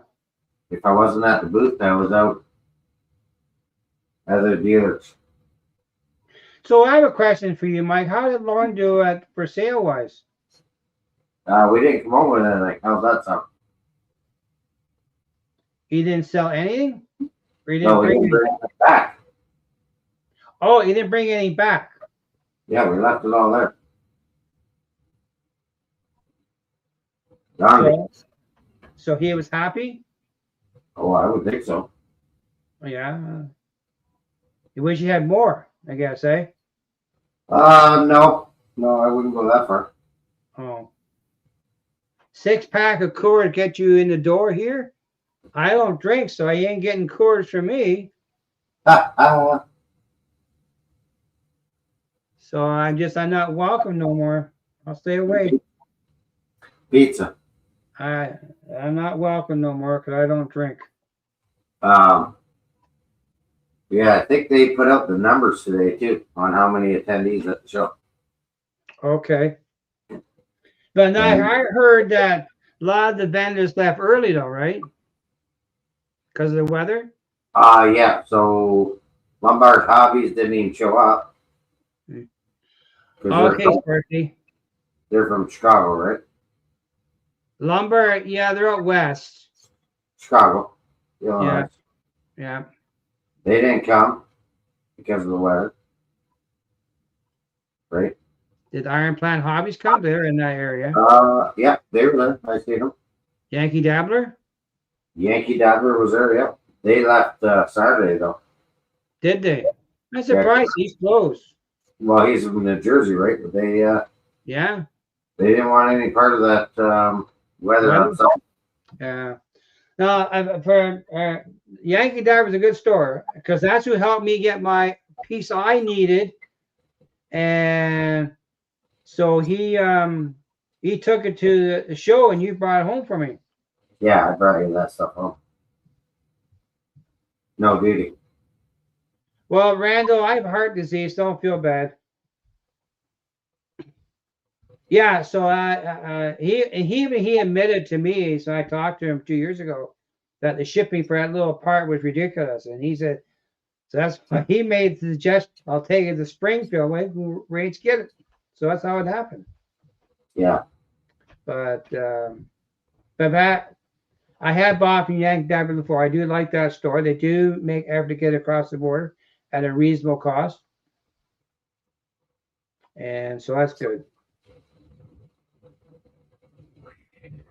A: If I wasn't at the booth, I was out at the dealers.
B: So I have a question for you, Mike. How did Lauren do for sale wise?
A: We didn't come home with anything. How's that sound?
B: He didn't sell anything? Or he didn't
A: No, we didn't bring it back.
B: Oh, he didn't bring any back.
A: Yeah, we left it all there. Darn it.
B: So he was happy?
A: Oh, I would think so.
B: Yeah. You wish you had more, I guess, eh?
A: No, I wouldn't go that far.
B: Oh. 6-pack of Coors get you in the door here? I don't drink, so you ain't getting Coors from me. So I'm not welcome no more. I'll stay away.
A: Pizza.
B: I'm not welcome no more because I don't drink.
A: Yeah, I think they put out the numbers today too on how many attendees at the show.
B: Okay. But I
A: And
B: heard that a lot of the vendors left early though, right? Because of the weather.
A: yeah, so Lombard Hobbies didn't even show up
B: Mm.
A: because
B: Okay, Sparky.
A: they're from Chicago, right?
B: Lumber, yeah, they're out west.
A: Chicago,
B: Yeah,
A: Illinois.
B: yeah.
A: They didn't come because of the weather, right?
B: Did Iron Plant Hobbies come? They're in that area.
A: Yeah, they were there. I see them.
B: Yankee Dabbler?
A: Yankee Dabbler was there. Yeah, they left Saturday though.
B: Did they? I'm surprised he's closed.
A: Well, he's from New Jersey, right? But
B: Yeah,
A: they didn't want any part of that weather
B: Weather?
A: on Sunday.
B: yeah. No, for Yankee Dabbler's a good store because that's who helped me get my piece I needed, and so he took it to the show and you brought it home for me.
A: Yeah, I brought you that stuff home. No beauty.
B: Well, Randall, I have heart disease. Don't feel bad. Yeah, so he admitted to me. So I talked to him 2 years ago that the shipping for that little part was ridiculous, and he said, so that's he made the suggestion. I'll take it to Springfield when rates get it. So that's how it happened.
A: Yeah.
B: But that I had bought from Yankee Dabbler before. I do like that store. They do make effort to get across the border at a reasonable cost, and so that's good.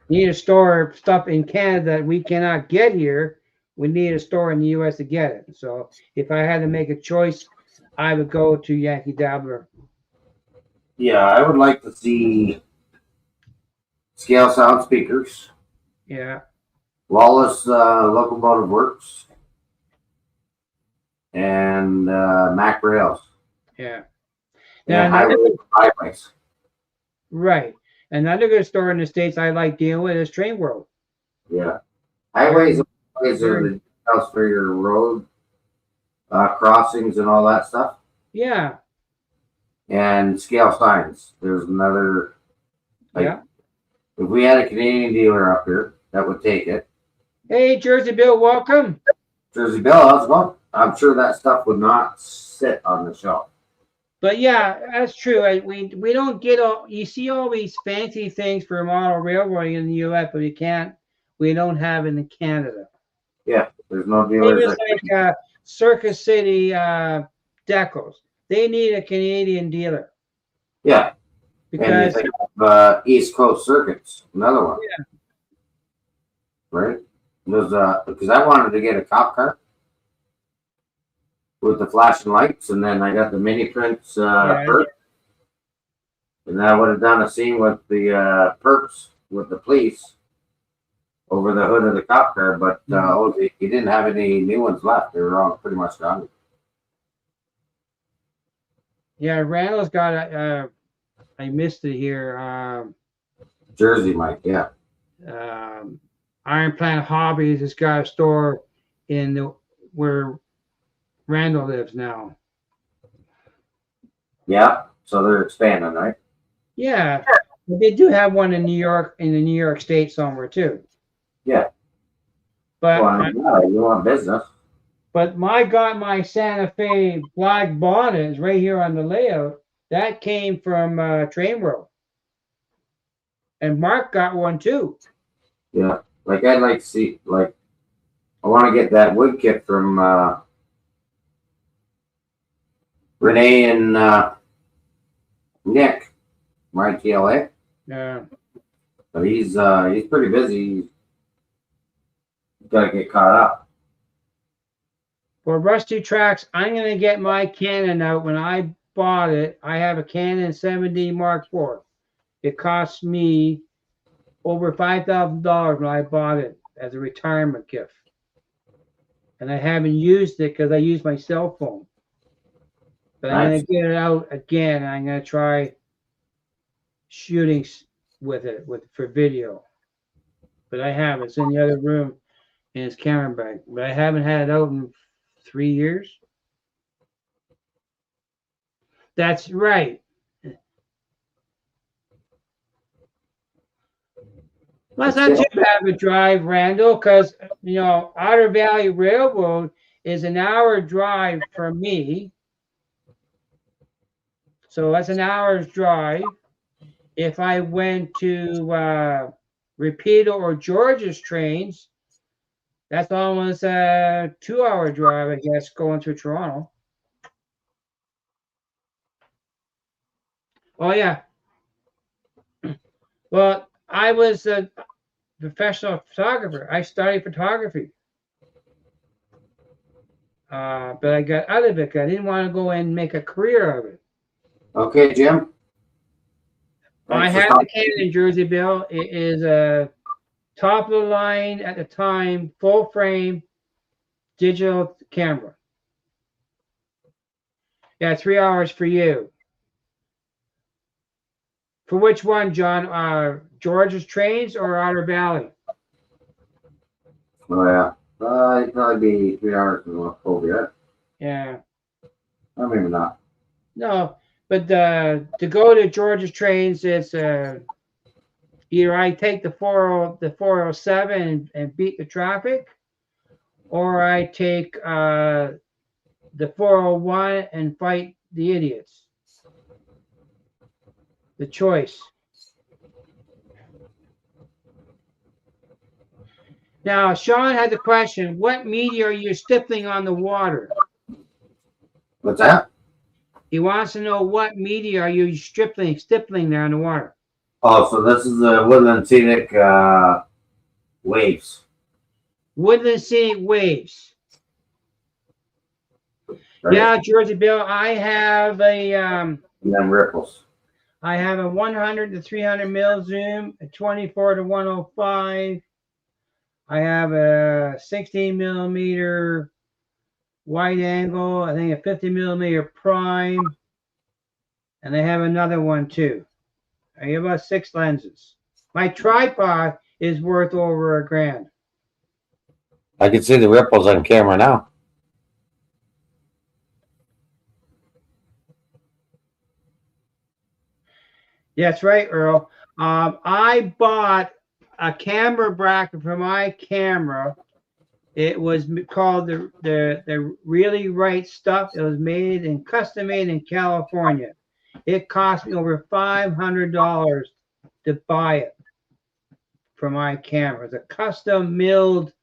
B: Need a store stuff in Canada that we cannot get here. We need a store in the U.S. to get it. So if I had to make a choice, I would go to Yankee Dabbler.
A: Yeah, I would like to see Scale Sound Speakers,
B: Yeah,
A: Wallace Locomotive Works, and Mac Rails.
B: yeah.
A: And
B: Now,
A: Highways.
B: right. Another good store in the States I like dealing with is Train World.
A: Yeah. Highways are the details for your road crossings and all that stuff.
B: Yeah,
A: And Scale Signs. There's another.
B: yeah.
A: If we had a Canadian dealer up here, that would take it.
B: Hey, Jersey Bill, welcome.
A: Jersey Bill, how's it going? I'm sure that stuff would not sit on the shelf.
B: But yeah, that's true. We don't get all. You see all these fancy things for model railroading in the U.S., but we don't have in Canada.
A: Yeah, there's no dealers.
B: Maybe it's like Circus City decals. They need a Canadian dealer.
A: Yeah.
B: Because
A: and you think of, East Coast Circuits, another one.
B: Yeah.
A: Right? There's because I wanted to get a cop car with the flashing lights, and then I got the mini prints perp. And I would have done a scene with the perps with the police over the hood of the cop car, but he didn't have any new ones left. They were all pretty much gone.
B: Yeah, Randall's got a. I missed it here.
A: Jersey Mike, yeah.
B: Iron Plant Hobbies has got a store where Randall lives now.
A: Yeah, so they're expanding, right?
B: Yeah, they do have one in New York, in the New York State somewhere too.
A: Yeah.
B: But
A: you want business.
B: But my Santa Fe black bonnet is right here on the layout. That came from Train World. And Mark got one too.
A: Yeah. Like I'd like to see, like, I want to get that wood kit from Renee and Nick, my TLA.
B: Yeah.
A: But he's pretty busy. He's got to get caught up.
B: For Rusty Tracks, I'm going to get my Canon out. When I bought it, I have a Canon 7D Mark IV. It cost me over $5,000 when I bought it as a retirement gift. And I haven't used it because I use my cell phone. But I'm going to get it out again. I'm going to try shooting with it for video. But I haven't. It's in the other room in his camera bag. But I haven't had it out in 3 years. That's right. Well, it's not too bad of a drive, Randall, because Otter Valley Railroad is an hour drive for me. So that's an hour's drive. If I went to Rapido or George's trains, that's almost a 2-hour drive, I guess, going through Toronto. Oh, yeah. Well, I was a professional photographer. I studied photography. But I got out of it. I didn't want to go and make a career of it.
A: Okay, Jim.
B: I have the Canon Jersey Bill. It is a top of the line at the time, full frame digital camera. Yeah, 3 hours for you. For which one, John? George's Trains or Otter Valley?
A: Oh yeah, it'd probably be 3 hours over yet.
B: Yeah.
A: Or maybe not.
B: No, but to go to George's Trains, it's either I take the 407 and beat the traffic, or I take the 401 and fight the idiots. The choice. Now, Sean had the question, what media are you stippling on the water?
A: What's that?
B: He wants to know what media are you stippling there on the water?
A: Oh, so this is the Woodland Scenic Waves.
B: Woodland Scenic Waves. Right? Yeah, Jersey Bill, I have a... and
A: then ripples.
B: I have a 100 to 300 mil zoom, a 24 to 105. I have a 16 millimeter wide angle. I think a 50 millimeter prime. And I have another one too. I have about 6 lenses. My tripod is worth over $1,000.
A: I can see the ripples on camera now.
B: That's right, Earl. I bought a camera bracket for my camera. It was called the Really Right Stuff. It was custom made in California. It cost me over $500 to buy it for my camera. It's a custom milled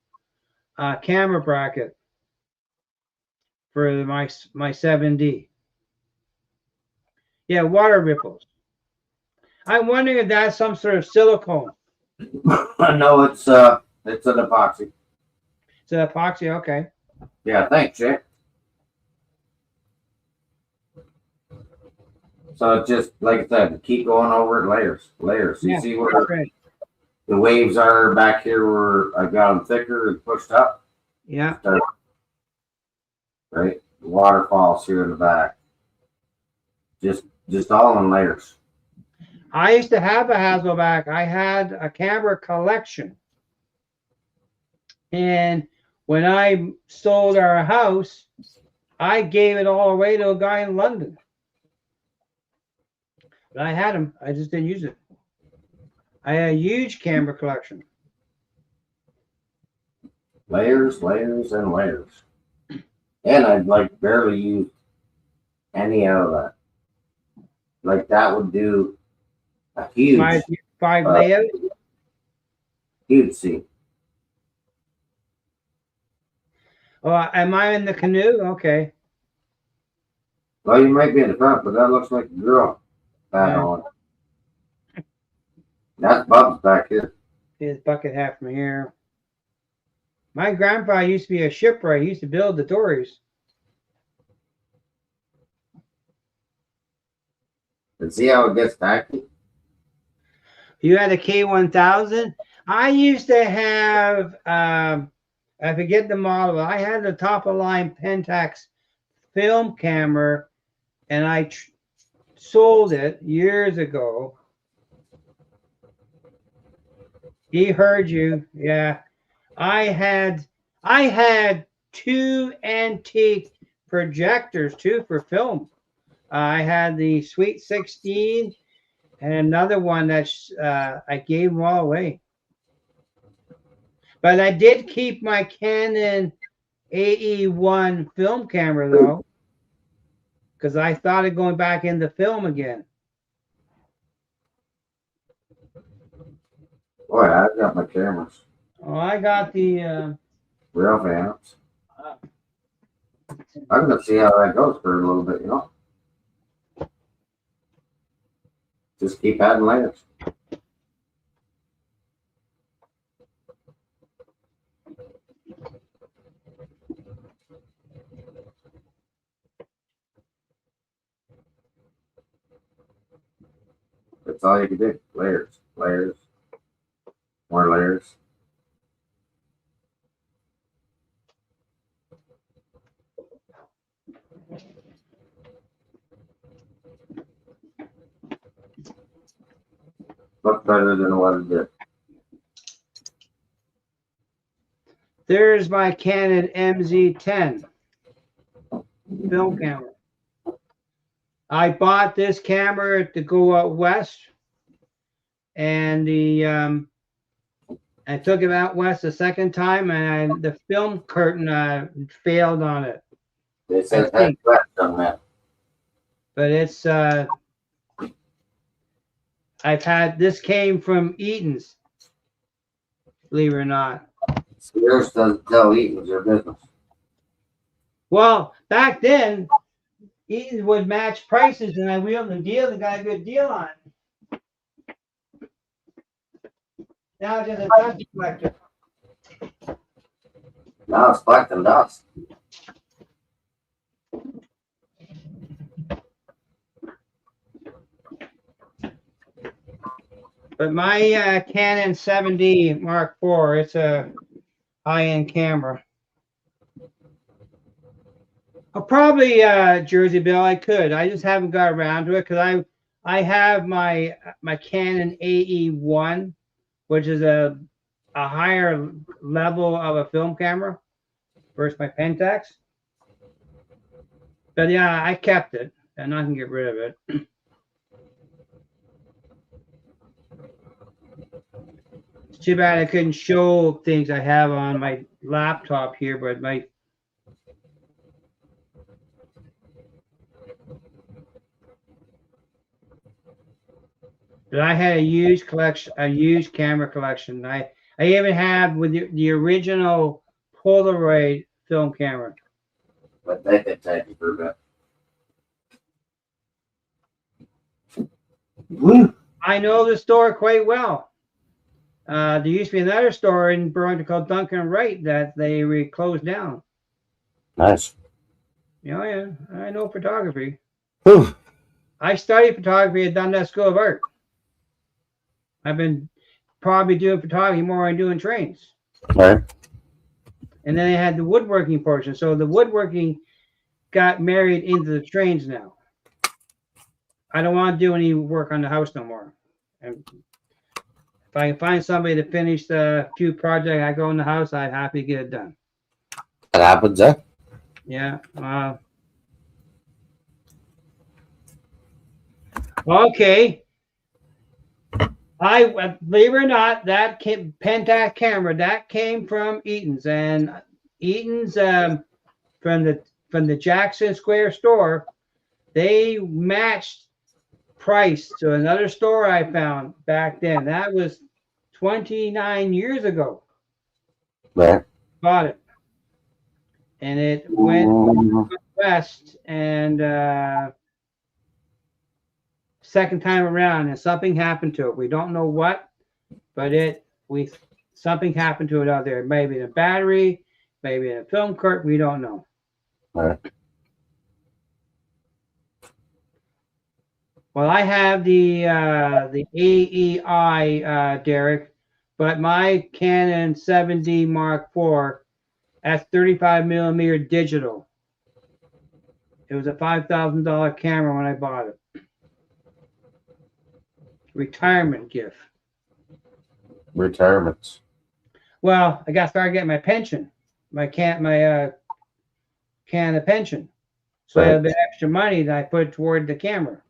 B: camera bracket for my 7D. Yeah, water ripples. I'm wondering if that's some sort of silicone.
A: No, it's an epoxy.
B: It's an epoxy, okay.
A: Yeah, thanks, Jay. So it's just like I said, keep going over it layers. You see where the waves are back here where I got them thicker and pushed up?
B: Yeah.
A: Right? The waterfalls here in the back. Just all in layers.
B: I used to have a Hasselback. I had a camera collection. And when I sold our house, I gave it all away to a guy in London. But I had them. I just didn't use it. I had a huge camera collection.
A: Layers, and layers. And I'd like barely use any out of that. Like that would do a huge
B: five layout.
A: Huge scene.
B: Oh, am I in the canoe? Okay.
A: Well, you might be in the front, but that looks like a girl back on. That's Bub's back here.
B: His bucket hat from here. My grandpa used to be a shipwright. He used to build the dories.
A: And see how it gets tacky?
B: You had a K1000? I used to have, I forget the model. I had the top of line Pentax film camera, and I sold it years ago. He heard you. Yeah. I had 2 antique projectors too for film. I had the Sweet 16 and another one that I gave them all away. But I did keep my Canon AE1 film camera though, because I thought of going back into film again.
A: Boy, I've got my cameras.
B: Oh, I got the.
A: Real fans. I'm gonna see how that goes for a little bit, you know. Just keep adding layers. That's all you can do. Layers, layers, more layers. Look better than what it did.
B: There's my Canon MZ10 film camera. I bought this camera to go out west, and I took it out west the second time, and the film curtain failed on it.
A: They said had flash on that.
B: But it's I've had this came from Eaton's, believe it or not.
A: Yours doesn't tell Eaton's your business.
B: Well, back then, Eaton's would match prices, and I wheeled the deal and got a good deal on it. Now it's just a dust collector.
A: Now it's collecting dust.
B: But my Canon 7D Mark IV, it's a high-end camera. I'll probably Jersey Bill. I could. I just haven't got around to it because I have my Canon AE1, which is a higher level of a film camera versus my Pentax. But yeah, I kept it, and I can get rid of it. It's too bad I couldn't show things I have on my laptop here, but my But I had a used collection, a used camera collection. I even have with the original Polaroid film camera.
A: But they could take you for a bit. Woo.
B: I know the store quite well. There used to be another store in Burlington called Duncan Wright that they closed down.
A: Nice.
B: Oh yeah, I know photography.
A: Whew.
B: I studied photography at Dundas School of Art. I've been probably doing photography more than doing trains.
A: Right.
B: And then they had the woodworking portion. So the woodworking got married into the trains now. I don't want to do any work on the house no more. And if I can find somebody to finish the few projects I go in the house, I'm happy to get it done.
A: That happens, eh?
B: Yeah. Okay. I believe it or not, that Pentax camera that came from Eaton's, and Eaton's from the Jackson Square store, they matched price to another store I found back then. That was 29 years ago.
A: Right.
B: Bought it, and it went west, and second time around, and something happened to it. We don't know what, but something happened to it out there. Maybe a battery, maybe a film curtain. We don't know.
A: Right.
B: Well, I have the AEI, Derek, but my Canon 7D Mark IV, that's 35 millimeter digital. It was a $5,000 camera when I bought it. Retirement gift.
A: Retirements.
B: Well, I got to start getting my pension, my Canada pension. So I
A: Right.
B: have the extra money that I put toward the camera.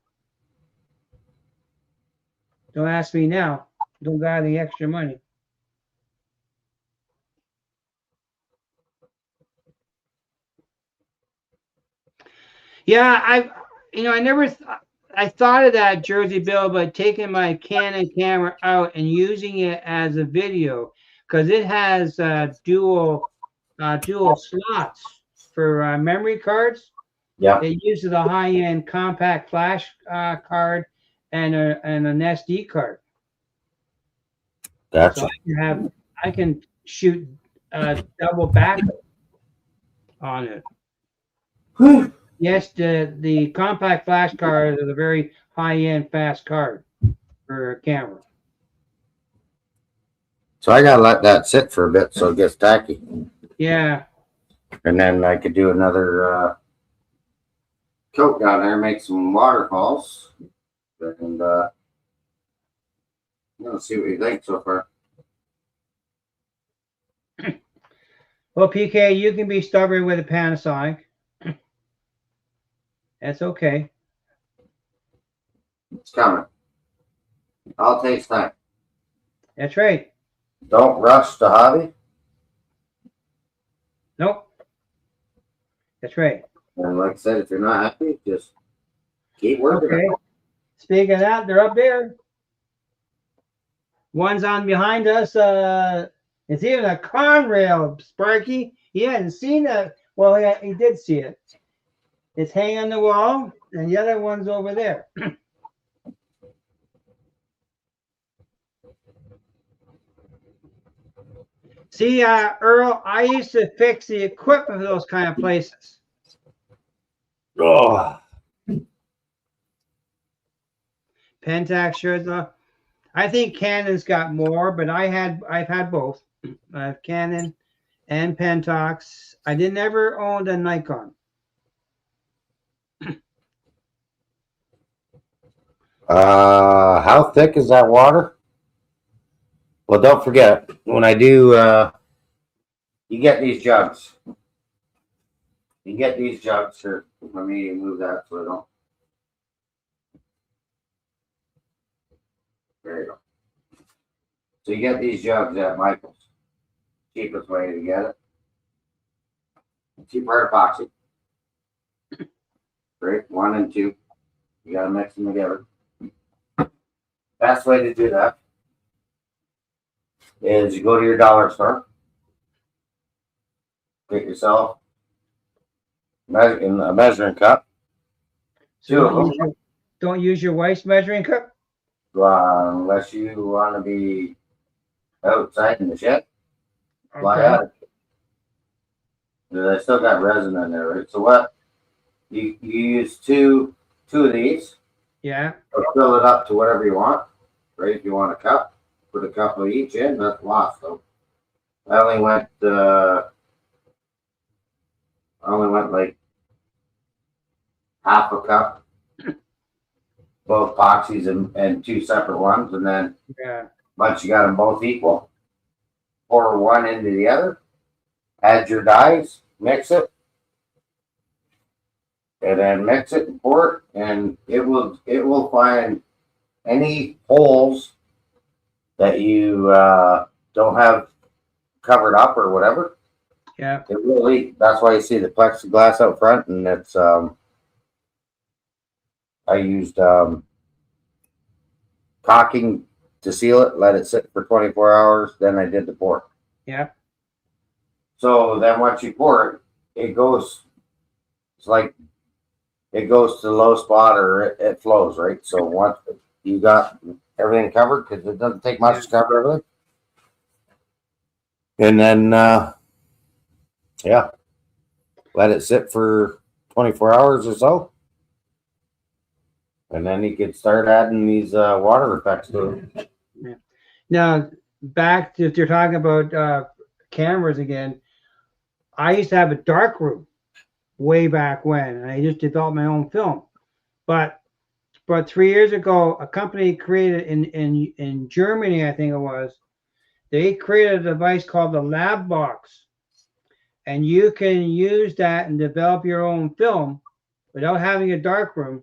B: Don't ask me now. Don't got any extra money. Yeah, I never, I thought of that, Jersey Bill, but taking my Canon camera out and using it as a video, because it has dual slots for memory cards.
A: Yeah.
B: It uses a high-end compact flash card and an SD card. So
A: Gotcha.
B: I can shoot double back on it. Yes, the compact flash card is a very high-end fast card for a camera.
A: So I gotta let that sit for a bit so it gets tacky,
B: Yeah,
A: and then I could do another coat down there, make some waterfalls, and see what you think so far.
B: well, PK, you can be stubborn with a Panasonic. That's okay.
A: It's coming. All takes time.
B: That's right.
A: Don't rush the hobby.
B: Nope. That's right.
A: And like I said, if you're not happy, just keep working.
B: Okay. Speaking of that, they're up there. One's on behind us. It's even a Conrail, Sparky. He hadn't seen it. Well, he did see it. It's hanging on the wall, and the other one's over there. See, Earl, I used to fix the equipment for those kind of places.
A: Oh.
B: Pentax sure. I think Canon's got more, but I've had both. I have Canon and Pentax. I didn't ever own a Nikon.
A: How thick is that water? Well, don't forget, when I do, you get these jugs. You get these jugs here. Let me move that so I don't. There you go. So you get these jugs at Michael's. Cheapest way to get it. Two-part epoxy. Great, 1 and 2. You gotta mix them together. Best way to do that is you go to your dollar store, get yourself a measuring cup.
B: So don't use your wife's measuring cup?
A: Unless you want to be outside in the shed. Fly out. They still got resin in there, right? So what? You use two of these.
B: Yeah.
A: Or fill it up to whatever you want, right? If you want a cup, put a cup of each in. That's lost though. I only went like half a cup, both epoxies and 2 separate ones, and then once you got them both equal, pour one into the other, add your dyes, mix it, and then mix it and pour it, and it will find any holes that you don't have covered up or whatever.
B: Yeah.
A: It really, that's why you see the plexiglass out front, and it's I used caulking to seal it, let it sit for 24 hours, then I did the pour.
B: Yeah.
A: So then once you pour it, it goes, it's like it goes to the low spot or it flows, right? So once you got everything covered, because it doesn't take much to cover everything. And then, yeah, let it sit for 24 hours or so. And then you could start adding these water effects to it.
B: Yeah. Now, back to if you're talking about cameras again, I used to have a dark room way back when, and I just developed my own film. But 3 years ago, a company created in Germany, I think it was, they created a device called the Lab Box, and you can use that and develop your own film without having a dark room,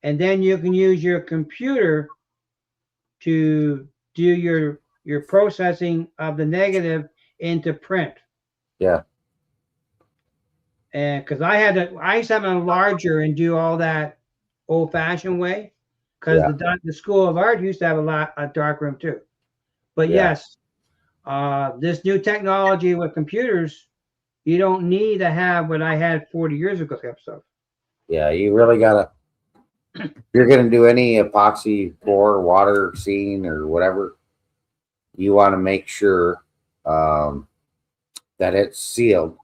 B: and then you can use your computer to do your processing of the negative into print.
A: Yeah.
B: And because I used to have a larger and do all that old-fashioned way, because
A: Yeah.
B: the School of Art used to have a dark room too. But
A: Yeah.
B: yes, this new technology with computers, you don't need to have what I had 40 years ago type stuff.
A: Yeah. You really gotta. If you're gonna do any epoxy pour, water scene, or whatever, you want to make sure that it's sealed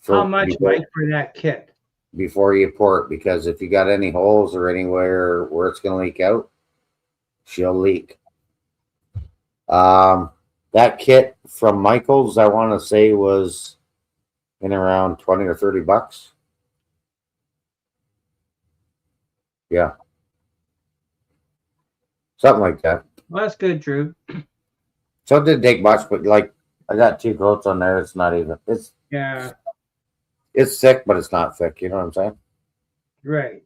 B: How
A: for
B: much, Mike, for that kit?
A: before you pour it, because if you got any holes or anywhere where it's going to leak out, she'll leak. That kit from Michaels, I want to say, was in around 20 or 30 bucks. Yeah. Something like that.
B: Well, that's good, Drew.
A: So it didn't take much, but like I got 2 coats on there. It's not even.
B: Yeah,
A: It's thick, but it's not thick. You know what I'm saying?
B: right.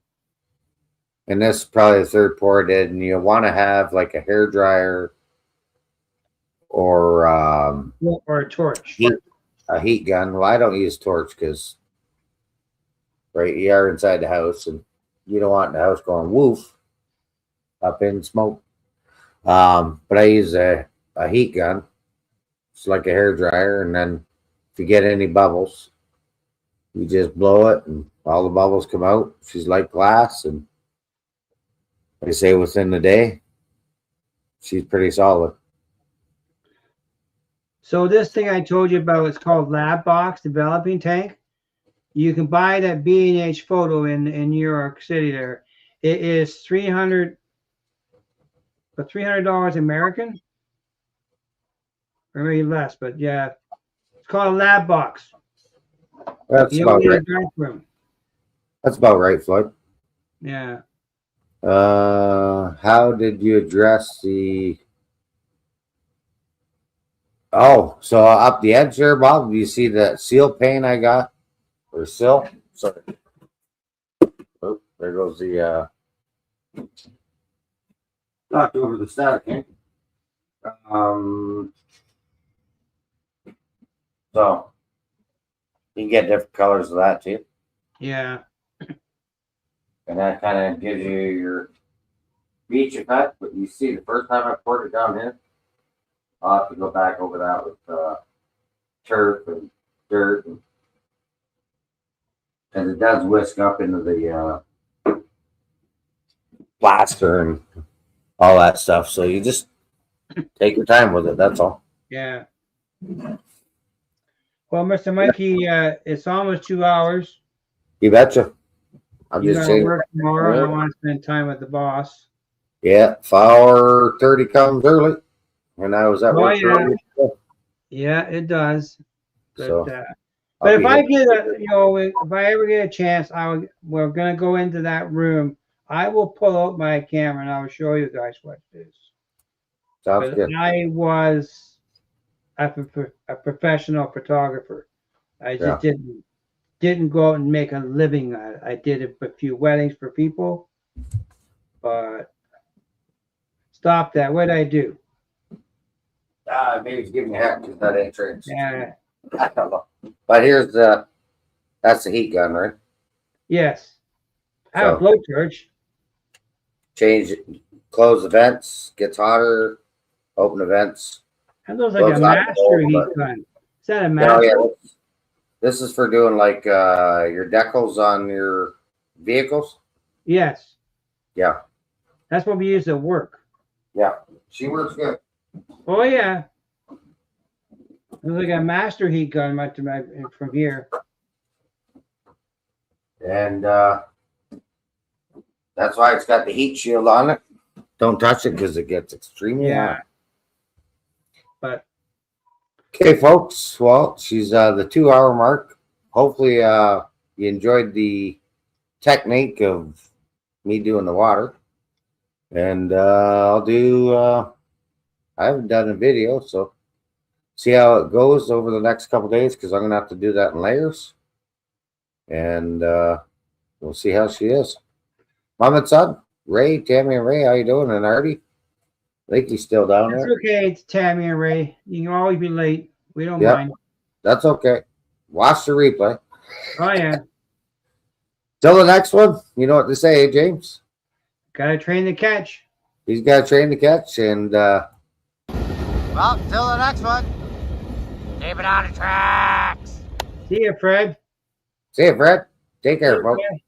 A: And this is probably the 3rd pour I did, and you want to have like a hair dryer or
B: Or a torch.
A: a heat gun. Well, I don't use torch because you are inside the house, and you don't want the house going woof up in smoke. But I use a heat gun. It's like a hair dryer, and then if you get any bubbles, you just blow it, and all the bubbles come out. She's like glass, and they say within the day, she's pretty solid.
B: So this thing I told you about is called Lab Box Developing Tank. You can buy that B&H Photo in New York City there. It is $300 American, or maybe less, but yeah, it's called a Lab Box.
A: That's
B: You
A: about
B: don't need
A: right.
B: a dark room.
A: That's about right, Floyd.
B: Yeah.
A: How did you address the? Oh, so up the edge there, Bob. Do you see that seal pane I got, or sill? Sorry. Oh, there goes the knocked over the static. Eh? So you can get different colors of that too,
B: Yeah.
A: and that kind of gives you your beach effect. But you see, the first time I poured it down here, I'll have to go back over that with turf and dirt, and it does whisk up into the plaster and all that stuff. So you just take your time with it. That's all.
B: Yeah. Well, Mr. Mikey, it's almost 2 hours.
A: You betcha. I'm
B: You
A: just
B: gotta
A: saying.
B: work tomorrow. I want to spend time with the boss.
A: Yeah, 5:30 comes early, and I was at work
B: yeah.
A: early.
B: Yeah, it does. But,
A: So,
B: but if I get if I ever get a chance, we're gonna go into that room. I will pull out my camera and I'll show you guys what it is.
A: sounds good.
B: I was a professional photographer. I just didn't go out and make a living. I did a few weddings for people, but stop that. What did I do?
A: Maybe it's giving you a heck because that ain't trains.
B: Yeah.
A: I don't know. But that's the heat gun, right?
B: Yes. I have a blowtorch.
A: Change it, close the vents, gets hotter, open the vents.
B: That looks like a master heat gun. Is that a master?
A: Yeah. This is for doing like your decals on your vehicles.
B: Yes.
A: Yeah.
B: That's what we use at work.
A: Yeah. She works good.
B: Oh yeah. It looks like a master heat gun from here.
A: And that's why it's got the heat shield on it. Don't touch it because it gets extremely hot.
B: But
A: okay, folks. Well, she's the 2-hour mark. Hopefully, you enjoyed the technique of me doing the water. And I'll do. I haven't done a video, so see how it goes over the next couple days because I'm gonna have to do that in layers. and we'll see how she is. Mom and son, Ray, Tammy, and Ray, how you doing? And Artie, I think he's still down
B: It's
A: there.
B: okay. It's Tammy and Ray. You can always be late. We don't
A: Yep.
B: mind.
A: That's okay. Watch the replay.
B: Oh yeah.
A: Till the next one, you know what to say, James.
B: Gotta train the catch.
A: He's got to train to catch, and well, till the next one. Keep it on the tracks.
B: See you, Fred.
A: See you, Fred. Take care, folks.
B: Okay.